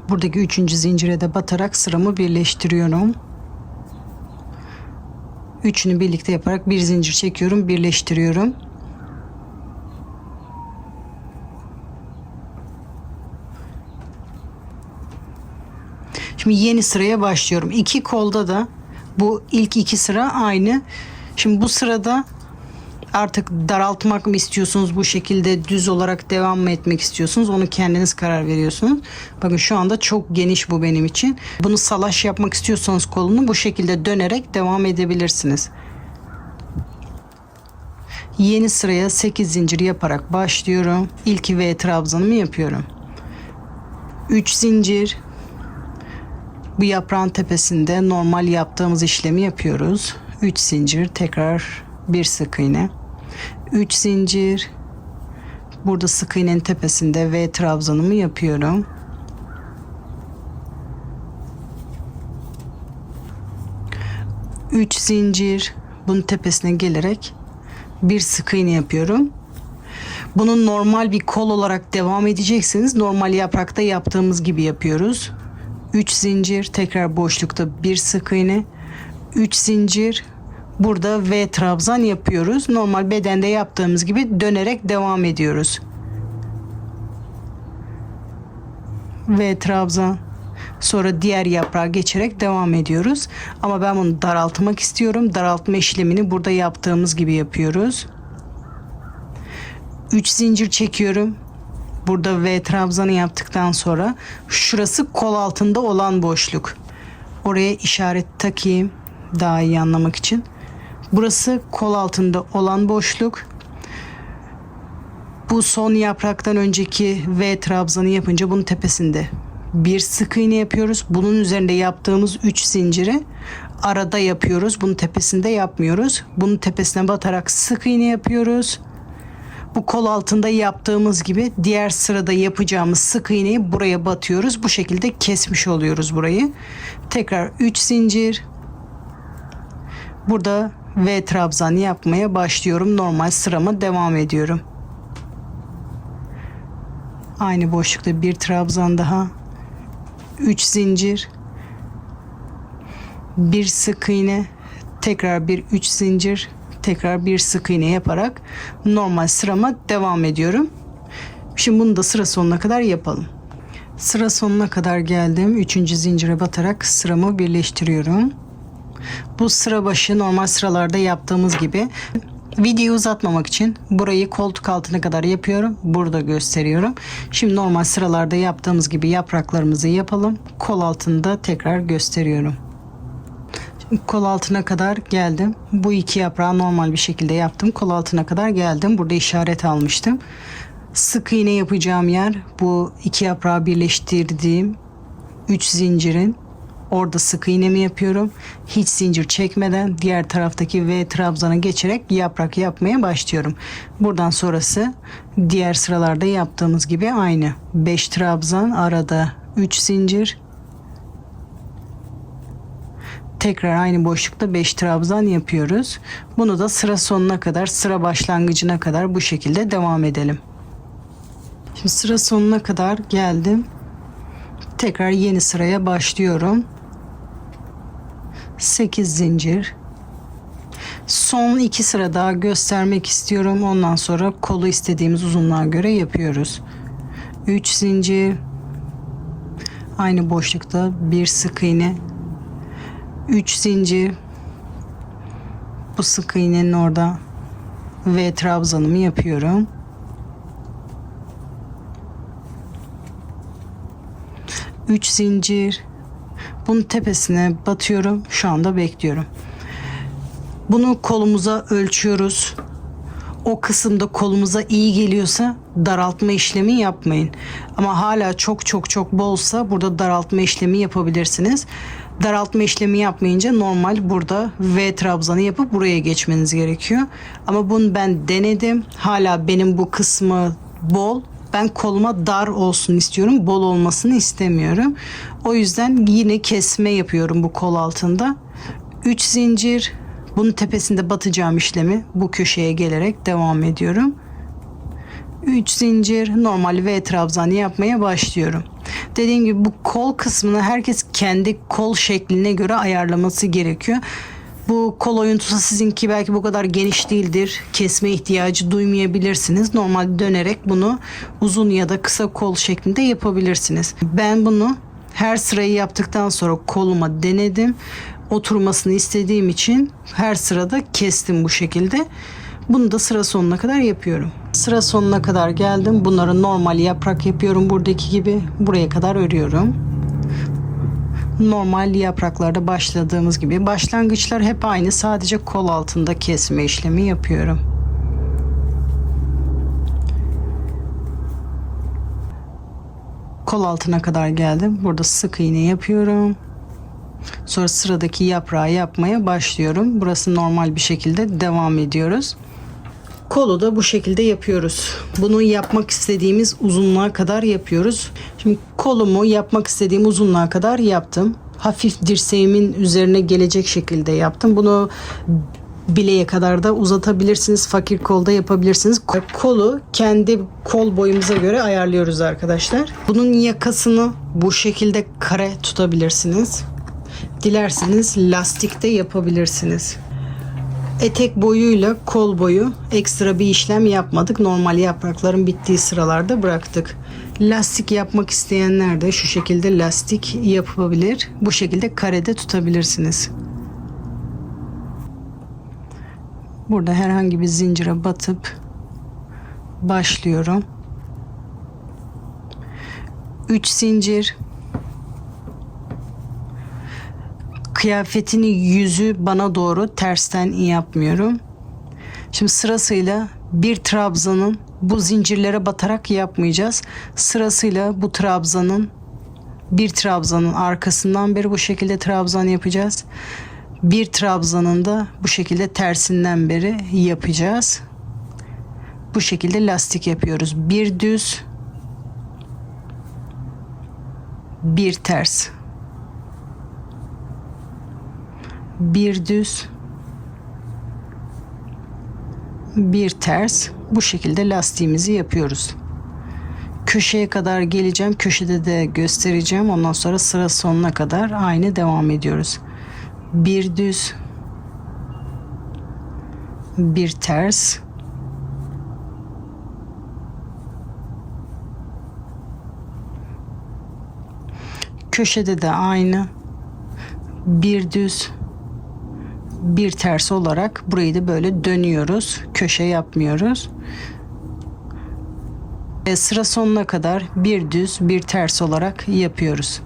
Buradaki 3. zincire de batarak sıramı birleştiriyorum. Üçünü birlikte yaparak bir zincir çekiyorum, birleştiriyorum. Şimdi yeni sıraya başlıyorum. İki kolda da bu ilk iki sıra aynı. Şimdi bu sırada artık daraltmak mı istiyorsunuz, bu şekilde düz olarak devam mı etmek istiyorsunuz, onu kendiniz karar veriyorsunuz. Bakın şu anda çok geniş bu benim için. Bunu salaş yapmak istiyorsanız kolunu bu şekilde dönerek devam edebilirsiniz. Yeni sıraya 8 zincir yaparak başlıyorum. İlk V trabzanımı yapıyorum. 3 zincir. Bu yaprağın tepesinde normal yaptığımız işlemi yapıyoruz. 3 zincir, tekrar bir sık iğne. 3 zincir. Burada sık iğnenin tepesinde V trabzanımı yapıyorum. Üç zincir. Bunun tepesine gelerek bir sık iğne yapıyorum. Bunu normal bir kol olarak devam edeceksiniz. Normal yaprakta yaptığımız gibi yapıyoruz. 3 zincir, tekrar boşlukta bir sık iğne. 3 zincir. Burada V trabzan yapıyoruz. Normal bedende yaptığımız gibi dönerek devam ediyoruz. V trabzan. Sonra diğer yaprağa geçerek devam ediyoruz. Ama ben bunu daraltmak istiyorum. Daraltma işlemini burada yaptığımız gibi yapıyoruz. 3 zincir çekiyorum. Burada V trabzanı yaptıktan sonra şurası kol altında olan boşluk. Oraya işaret takayım daha iyi anlamak için. Burası kol altında olan boşluk. Bu son yapraktan önceki V trabzanı yapınca bunun tepesinde bir sık iğne yapıyoruz. Bunun üzerinde yaptığımız 3 zinciri arada yapıyoruz. Bunun tepesinde yapmıyoruz. Bunun tepesine batarak sık iğne yapıyoruz. Bu kol altında yaptığımız gibi diğer sırada yapacağımız sık iğneyi buraya batıyoruz. Bu şekilde kesmiş oluyoruz burayı. Tekrar 3 zincir. Burada V trabzan yapmaya başlıyorum. Normal sırama devam ediyorum. Aynı boşlukta bir trabzan daha. 3 zincir. Bir sık iğne. Tekrar bir 3 zincir. Tekrar bir sık iğne yaparak normal sırama devam ediyorum. Şimdi bunu da sıra sonuna kadar yapalım. Sıra sonuna kadar geldim. 3. zincire batarak sıramı birleştiriyorum. Bu sıra başı normal sıralarda yaptığımız gibi. Videoyu uzatmamak için burayı koltuk altına kadar yapıyorum. Burada gösteriyorum. Şimdi normal sıralarda yaptığımız gibi yapraklarımızı yapalım. Kol altında tekrar gösteriyorum. Şimdi kol altına kadar geldim. Bu iki yaprağı normal bir şekilde yaptım. Kol altına kadar geldim. Burada işaret almıştım. Sık iğne yapacağım yer bu iki yaprağı birleştirdiğim 3 zincirin orada sık iğnemi yapıyorum. Hiç zincir çekmeden diğer taraftaki V trabzana geçerek yaprak yapmaya başlıyorum. Buradan sonrası diğer sıralarda yaptığımız gibi aynı. 5 trabzan, arada 3 zincir. Tekrar aynı boşlukta 5 trabzan yapıyoruz. Bunu da sıra sonuna kadar, sıra başlangıcına kadar bu şekilde devam edelim. Şimdi sıra sonuna kadar geldim. Tekrar yeni sıraya başlıyorum. 8 zincir. Son 2 sıra daha göstermek istiyorum. Ondan sonra kolu istediğimiz uzunluğa göre yapıyoruz. 3 zincir. Aynı boşlukta bir sık iğne. 3 zincir. Bu sık iğnenin orada V trabzanımı yapıyorum. 3 zincir. Bunun tepesine batıyorum. Şu anda bekliyorum. Bunu kolumuza ölçüyoruz. O kısımda kolumuza iyi geliyorsa daraltma işlemi yapmayın. Ama hala çok bolsa burada daraltma işlemi yapabilirsiniz. Daraltma işlemi yapmayınca normal burada V trabzanı yapıp buraya geçmeniz gerekiyor. Ama bunu ben denedim. Hala benim bu kısmı bol. Ben koluma dar olsun istiyorum. Bol olmasını istemiyorum. O yüzden yine kesme yapıyorum bu kol altında. 3 zincir. Bunun tepesinde batacağım işlemi bu köşeye gelerek devam ediyorum. 3 zincir normal V trabzanı yapmaya başlıyorum. Dediğim gibi bu kol kısmını herkes kendi kol şekline göre ayarlaması gerekiyor. Bu kol oyuntusu sizinki belki bu kadar geniş değildir. Kesme ihtiyacı duymayabilirsiniz. Normal dönerek bunu uzun ya da kısa kol şeklinde yapabilirsiniz. Ben bunu her sırayı yaptıktan sonra koluma denedim. Oturmasını istediğim için her sırada kestim bu şekilde. Bunu da sıra sonuna kadar yapıyorum. Sıra sonuna kadar geldim. Bunları normal yaprak yapıyorum buradaki gibi. Buraya kadar örüyorum. Normal yapraklarda başladığımız gibi. Başlangıçlar hep aynı. Sadece kol altında kesme işlemi yapıyorum. Kol altına kadar geldim. Burada sık iğne yapıyorum. Sonra sıradaki yaprağı yapmaya başlıyorum. Burası normal bir şekilde devam ediyoruz. Kolu da bu şekilde yapıyoruz. Bunu yapmak istediğimiz uzunluğa kadar yapıyoruz. Şimdi kolumu yapmak istediğim uzunluğa kadar yaptım. Hafif dirseğimin üzerine gelecek şekilde yaptım. Bunu bileğe kadar da uzatabilirsiniz. Fakir kolda yapabilirsiniz. Kolu kendi kol boyumuza göre ayarlıyoruz arkadaşlar. Bunun yakasını bu şekilde kare tutabilirsiniz. Dilerseniz lastikte yapabilirsiniz. Etek boyuyla kol boyu ekstra bir işlem yapmadık. Normal yaprakların bittiği sıralarda bıraktık. Lastik yapmak isteyenler de şu şekilde lastik yapabilir. Bu şekilde karede tutabilirsiniz. Burada herhangi bir zincire batıp başlıyorum. 3 zincir. Kıyafetinin yüzü bana doğru tersten yapmıyorum. Şimdi sırasıyla bir trabzanın bu zincirlere batarak yapmayacağız. Sırasıyla bu trabzanın bir trabzanın arkasından beri bu şekilde trabzan yapacağız. Bir trabzanın da bu şekilde tersinden beri yapacağız. Bu şekilde lastik yapıyoruz. Bir düz, bir ters. Bir düz, bir ters. Bu şekilde lastiğimizi yapıyoruz. Köşeye kadar geleceğim. Köşede de göstereceğim. Ondan sonra sıra sonuna kadar aynı devam ediyoruz. Bir düz, bir ters, köşede de aynı, bir düz, bir ters olarak burayı da böyle dönüyoruz. Köşe yapmıyoruz. Sıra sonuna kadar bir düz, bir ters olarak yapıyoruz.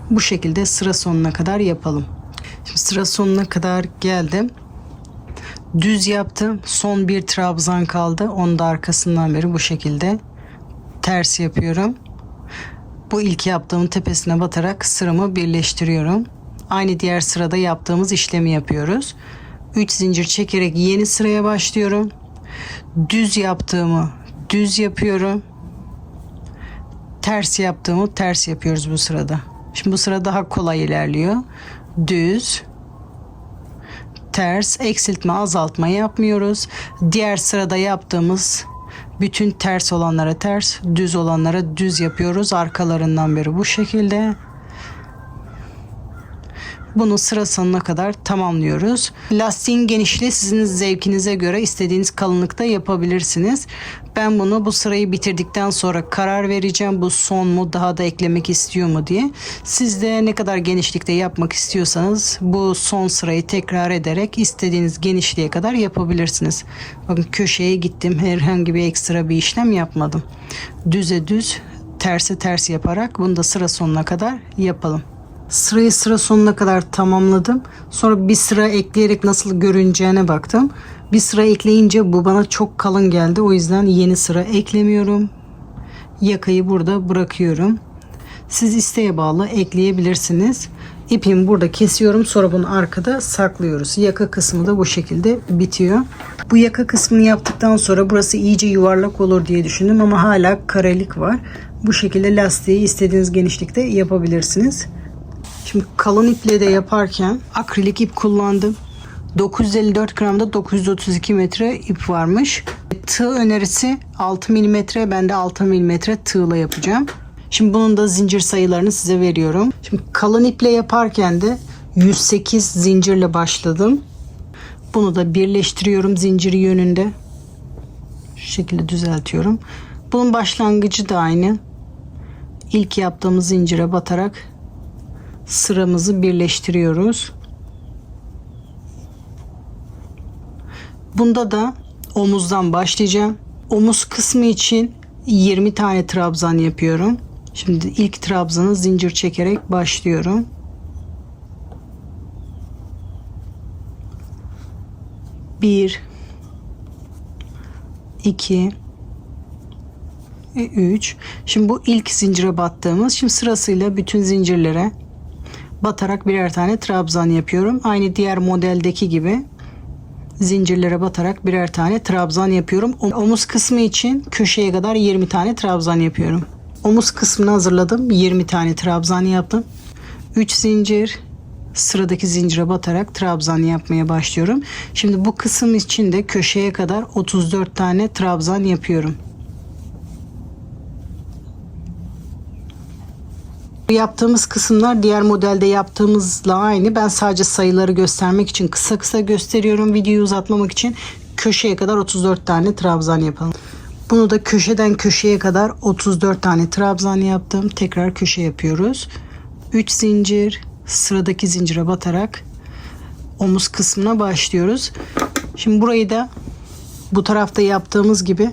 Bu şekilde sıra sonuna kadar yapalım. Şimdi sıra sonuna kadar geldim. Düz yaptım. Son bir trabzan kaldı. Onu da arkasından beri bu şekilde ters yapıyorum. Bu ilk yaptığımın tepesine batarak sıramı birleştiriyorum. Aynı diğer sırada yaptığımız işlemi yapıyoruz. 3 zincir çekerek yeni sıraya başlıyorum. Düz yaptığımı düz yapıyorum. Ters yaptığımı ters yapıyoruz bu sırada. Şimdi bu sıra daha kolay ilerliyor. Düz, ters, eksiltme, azaltma yapmıyoruz. Diğer sırada yaptığımız bütün ters olanlara ters, düz olanlara düz yapıyoruz. Arkalarından beri bu şekilde. Bunu sıra sonuna kadar tamamlıyoruz. Lastiğin genişliği sizin zevkinize göre istediğiniz kalınlıkta yapabilirsiniz. Ben bunu bu sırayı bitirdikten sonra karar vereceğim. Bu son mu, daha da eklemek istiyor mu diye. Siz de ne kadar genişlikte yapmak istiyorsanız bu son sırayı tekrar ederek istediğiniz genişliğe kadar yapabilirsiniz. Bakın köşeye gittim. Herhangi bir ekstra bir işlem yapmadım. Düze düz, terse ters yaparak bunu da sıra sonuna kadar yapalım. Sırayı sıra sonuna kadar tamamladım. Sonra bir sıra ekleyerek nasıl görüneceğine baktım. Bir sıra ekleyince bu bana çok kalın geldi. O yüzden yeni sıra eklemiyorum. Yakayı burada bırakıyorum. Siz isteğe bağlı ekleyebilirsiniz. İpimi burada kesiyorum. Sonra bunu arkada saklıyoruz. Yaka kısmı da bu şekilde bitiyor. Bu yaka kısmını yaptıktan sonra burası iyice yuvarlak olur diye düşündüm ama hala karelik var. Bu şekilde lastiği istediğiniz genişlikte yapabilirsiniz. Şimdi kalın iple de yaparken akrilik ip kullandım. 954 gramda 932 metre ip varmış. Tığ önerisi 6 mm. Ben de 6 mm tığla yapacağım. Şimdi bunun da zincir sayılarını size veriyorum. Şimdi kalın iple yaparken de 108 zincirle başladım. Bunu da birleştiriyorum zinciri yönünde. Şu şekilde düzeltiyorum. Bunun başlangıcı da aynı. İlk yaptığımız zincire batarak sıramızı birleştiriyoruz. Bunda da omuzdan başlayacağım. Omuz kısmı için 20 tane trabzan yapıyorum. Şimdi ilk trabzanı zincir çekerek başlıyorum. Bir, 2 ve 3. Şimdi bu ilk zincire battığımız. Şimdi sırasıyla bütün zincirlere batarak birer tane trabzan yapıyorum. Aynı diğer modeldeki gibi zincirlere batarak birer tane trabzan yapıyorum. Omuz kısmı için köşeye kadar 20 tane trabzan yapıyorum. Omuz kısmını hazırladım. 20 tane trabzan yaptım. 3 zincir, sıradaki zincire batarak trabzan yapmaya başlıyorum. Şimdi bu kısım için de köşeye kadar 34 tane trabzan yapıyorum. Yaptığımız kısımlar diğer modelde yaptığımızla aynı. Ben sadece sayıları göstermek için kısa kısa gösteriyorum. Videoyu uzatmamak için köşeye kadar 34 tane trabzan yapalım. Bunu da köşeden köşeye kadar 34 tane trabzan yaptım. Tekrar köşe yapıyoruz. 3 zincir, sıradaki zincire batarak omuz kısmına başlıyoruz. Şimdi burayı da bu tarafta yaptığımız gibi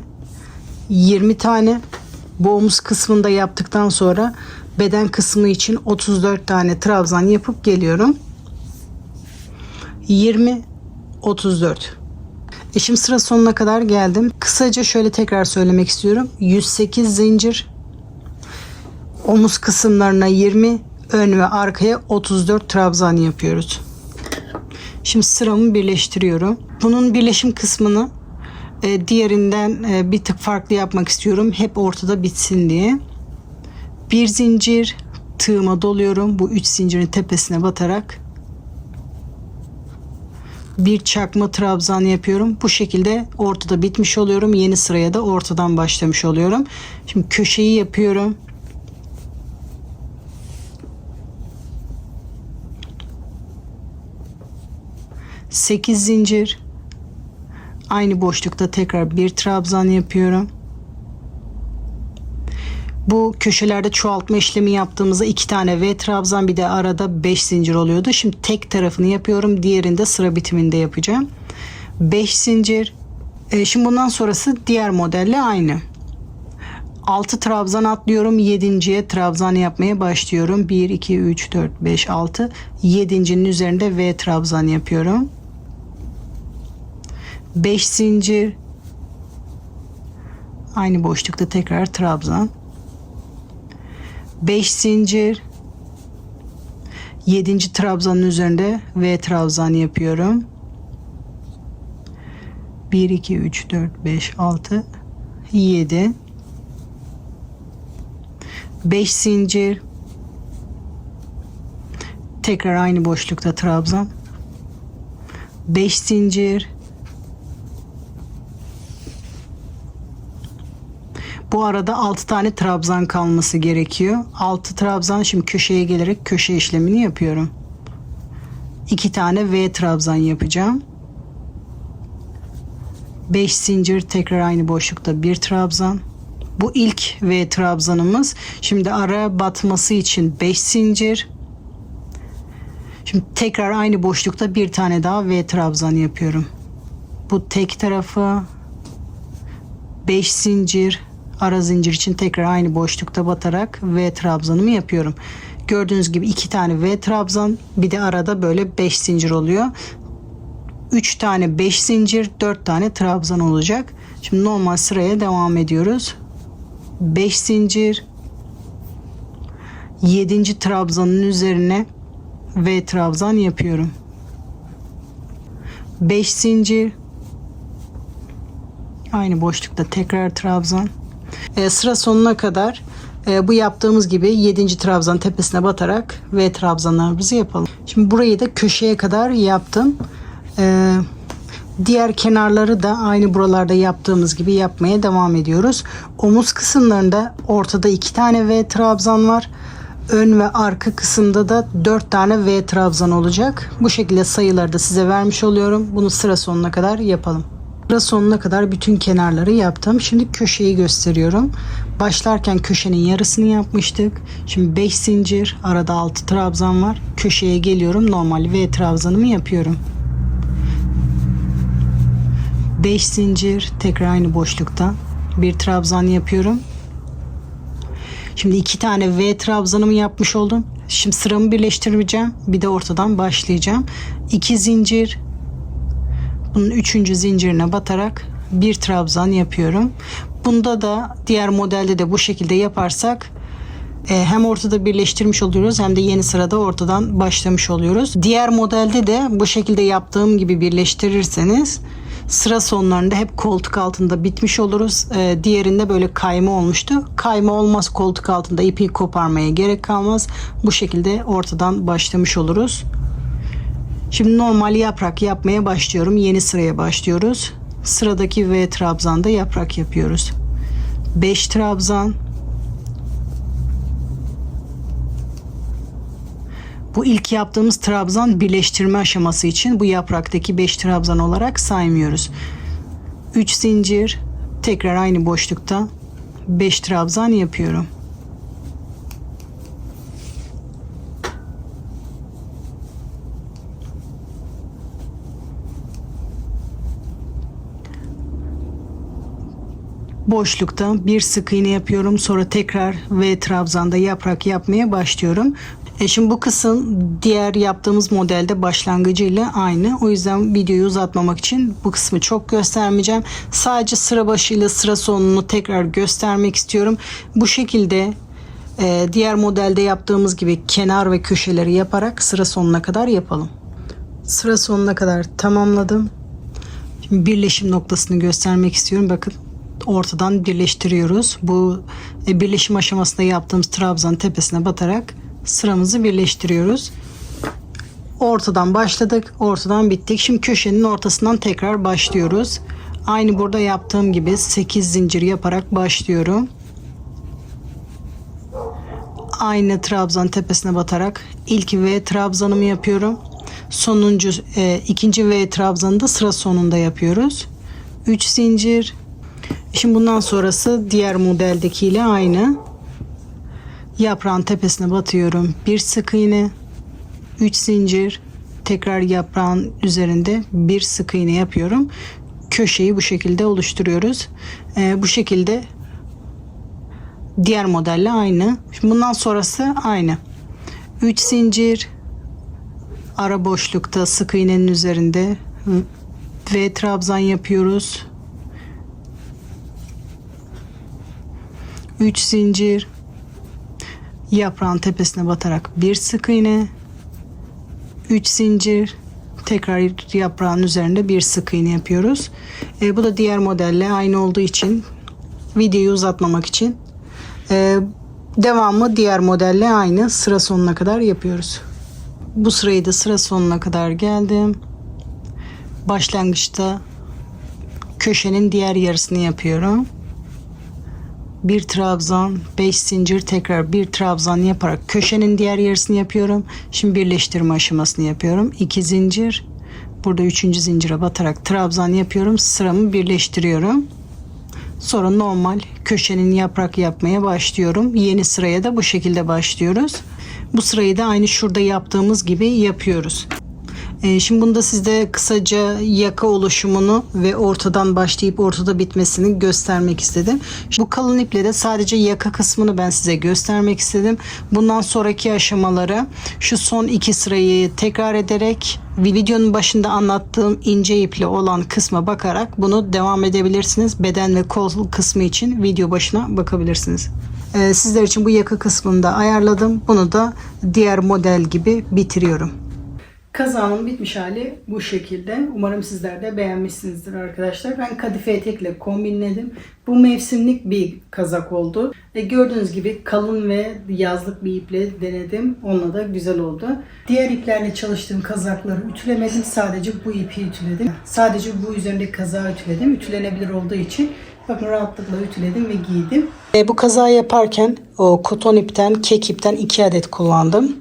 20 tane bu omuz kısmında yaptıktan sonra beden kısmı için 34 tane trabzan yapıp geliyorum. 20, 34. Şimdi sıra sonuna kadar geldim. Kısaca şöyle tekrar söylemek istiyorum. 108 zincir, omuz kısımlarına 20, ön ve arkaya 34 trabzan yapıyoruz. Şimdi sıramı birleştiriyorum. Bunun birleşim kısmını diğerinden bir tık farklı yapmak istiyorum. Hep ortada bitsin diye. Bir zincir, tığıma doluyorum. Bu 3 zincirin tepesine batarak bir çakma trabzan yapıyorum. Bu şekilde ortada bitmiş oluyorum. Yeni sıraya da ortadan başlamış oluyorum. Şimdi köşeyi yapıyorum. Sekiz zincir. Aynı boşlukta tekrar bir trabzan yapıyorum. Bu köşelerde çoğaltma işlemi yaptığımızda 2 tane V trabzan, bir de arada 5 zincir oluyordu. Şimdi tek tarafını yapıyorum. Diğerinde sıra bitiminde yapacağım. 5 zincir. Şimdi bundan sonrası diğer modelle aynı. 6 trabzan atlıyorum. 7.'ye trabzan yapmaya başlıyorum. 1, 2, 3, 4, 5, 6. 7.'nin üzerinde V trabzan yapıyorum. 5 zincir. Aynı boşlukta tekrar trabzan. 5 zincir. 7. trabzanın üzerinde V trabzan yapıyorum. 1, 2, 3, 4, 5, 6, 7. 5 zincir. Tekrar aynı boşlukta trabzan. 5 zincir. Bu arada 6 tane trabzan kalması gerekiyor. 6 trabzan, şimdi köşeye gelerek köşe işlemini yapıyorum. 2 tane V trabzan yapacağım. 5 zincir, tekrar aynı boşlukta bir trabzan. Bu ilk V trabzanımız. Şimdi ara batması için 5 zincir. Şimdi tekrar aynı boşlukta bir tane daha V trabzan yapıyorum. Bu tek tarafı 5 zincir. Ara zincir için tekrar aynı boşlukta batarak V trabzanımı yapıyorum. Gördüğünüz gibi 2 tane V trabzan, bir de arada böyle 5 zincir oluyor. 3 tane 5 zincir, 4 tane trabzan olacak. Şimdi normal sıraya devam ediyoruz. 5 zincir. 7. trabzanın üzerine V trabzan yapıyorum. 5 zincir. Aynı boşlukta tekrar trabzan. Sıra sonuna kadar bu yaptığımız gibi 7. trabzan tepesine batarak V trabzanlarımızı yapalım. Şimdi burayı da köşeye kadar yaptım. Diğer kenarları da aynı buralarda yaptığımız gibi yapmaya devam ediyoruz. Omuz kısımlarında ortada 2 tane V trabzan var. Ön ve arka kısımda da 4 tane V trabzan olacak. Bu şekilde sayıları da size vermiş oluyorum. Bunu sıra sonuna kadar yapalım. Sıra sonuna kadar bütün kenarları yaptım. Şimdi köşeyi gösteriyorum. Başlarken köşenin yarısını yapmıştık. Şimdi 5 zincir, arada 6 trabzan var. Köşeye geliyorum. Normal V trabzanımı yapıyorum. 5 zincir, tekrar aynı boşlukta bir trabzan yapıyorum. Şimdi 2 tane V trabzanımı yapmış oldum. Şimdi sıramı birleştireceğim. Bir de ortadan başlayacağım. 2 zincir. Bunun 3. zincirine batarak bir trabzan yapıyorum. Bunda da diğer modelde de bu şekilde yaparsak hem ortada birleştirmiş oluyoruz hem de yeni sırada ortadan başlamış oluyoruz. Diğer modelde de bu şekilde yaptığım gibi birleştirirseniz sıra sonlarında hep koltuk altında bitmiş oluruz. Diğerinde böyle kayma olmuştu. Kayma olmaz, koltuk altında ipi koparmaya gerek kalmaz. Bu şekilde ortadan başlamış oluruz. Şimdi normal yaprak yapmaya başlıyorum. Yeni sıraya başlıyoruz. Sıradaki V trabzanda yaprak yapıyoruz. 5 trabzan. Bu ilk yaptığımız trabzan birleştirme aşaması için bu yapraktaki 5 trabzan olarak saymıyoruz. 3 zincir, tekrar aynı boşlukta 5 trabzan yapıyorum. Boşlukta bir sık iğne yapıyorum. Sonra tekrar V trabzanda yaprak yapmaya başlıyorum. Şimdi bu kısım diğer yaptığımız modelde başlangıcıyla aynı. O yüzden videoyu uzatmamak için bu kısmı çok göstermeyeceğim. Sadece sıra başıyla sıra sonunu tekrar göstermek istiyorum. Bu şekilde diğer modelde yaptığımız gibi kenar ve köşeleri yaparak sıra sonuna kadar yapalım. Sıra sonuna kadar tamamladım. Şimdi birleşim noktasını göstermek istiyorum. Bakın, ortadan birleştiriyoruz. Bu birleşim aşamasında yaptığımız trabzan tepesine batarak sıramızı birleştiriyoruz. Ortadan başladık, ortadan bittik. Şimdi köşenin ortasından tekrar başlıyoruz. Aynı burada yaptığım gibi 8 zincir yaparak başlıyorum. Aynı trabzan tepesine batarak ilk V trabzanımı yapıyorum. Sonuncu ikinci V trabzanı da sıra sonunda yapıyoruz. 3 zincir. Şimdi bundan sonrası diğer modeldekiyle aynı. Yaprağın tepesine batıyorum. Bir sık iğne, 3 zincir, tekrar yaprağın üzerinde bir sık iğne yapıyorum. Köşeyi bu şekilde oluşturuyoruz. Bu şekilde diğer modelle aynı. Şimdi bundan sonrası aynı. 3 zincir, ara boşlukta sık iğnenin üzerinde V trabzan yapıyoruz. 3 zincir, yaprağın tepesine batarak bir sık iğne, 3 zincir, tekrar yaprağın üzerinde bir sık iğne yapıyoruz. Bu da diğer modelle aynı olduğu için videoyu uzatmamak için devamı diğer modelle aynı sıra sonuna kadar yapıyoruz. Bu sırayı da sıra sonuna kadar geldim. Başlangıçta köşenin diğer yarısını yapıyorum. Bir trabzan, 5 zincir, tekrar bir trabzan yaparak köşenin diğer yarısını yapıyorum. Şimdi birleştirme aşamasını yapıyorum. 2 zincir, burada 3. zincire batarak trabzan yapıyorum. Sıramı birleştiriyorum. Sonra normal köşenin yaprak yapmaya başlıyorum. Yeni sıraya da bu şekilde başlıyoruz. Bu sırayı da aynı şurada yaptığımız gibi yapıyoruz. Şimdi bunda sizde kısaca yaka oluşumunu ve ortadan başlayıp ortada bitmesini göstermek istedim. Bu kalın iple de sadece yaka kısmını ben size göstermek istedim. Bundan sonraki aşamaları şu son 2 sırayı tekrar ederek videonun başında anlattığım ince iple olan kısma bakarak bunu devam edebilirsiniz. Beden ve kol kısmı için video başına bakabilirsiniz. Sizler için bu yaka kısmını da ayarladım. Bunu da diğer model gibi bitiriyorum. Kazağımın bitmiş hali bu şekilde. Umarım sizler de beğenmişsinizdir arkadaşlar. Ben kadife etekle kombinledim. Bu mevsimlik bir kazak oldu. Gördüğünüz gibi kalın ve yazlık bir iple denedim. Onunla da güzel oldu. Diğer iplerle çalıştığım kazakları ütülemedim. Sadece bu ipi ütüledim. Sadece bu üzerindeki kazağı ütüledim. Ütülenebilir olduğu için bakın rahatlıkla ütüledim ve giydim. Bu kazağı yaparken o koton ipten, kek ipten 2 adet kullandım.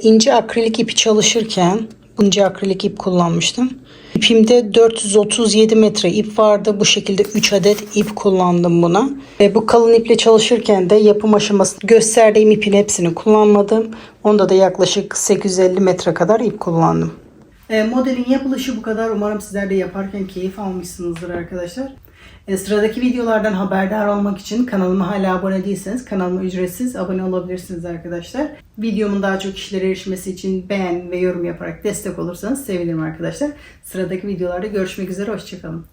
İnce akrilik ipi çalışırken ince akrilik ip kullanmıştım. İpimde 437 metre ip vardı. Bu şekilde 3 adet ip kullandım buna. Bu kalın iple çalışırken de yapım aşamasında gösterdiğim ipin hepsini kullanmadım. Onda da yaklaşık 850 metre kadar ip kullandım. Modelin yapılışı bu kadar. Umarım sizler de yaparken keyif almışsınızdır arkadaşlar. Sıradaki videolardan haberdar olmak için kanalıma hala abone değilseniz kanalıma ücretsiz abone olabilirsiniz arkadaşlar. Videomun daha çok kişilere erişmesi için beğen ve yorum yaparak destek olursanız sevinirim arkadaşlar. Sıradaki videolarda görüşmek üzere. Hoşçakalın.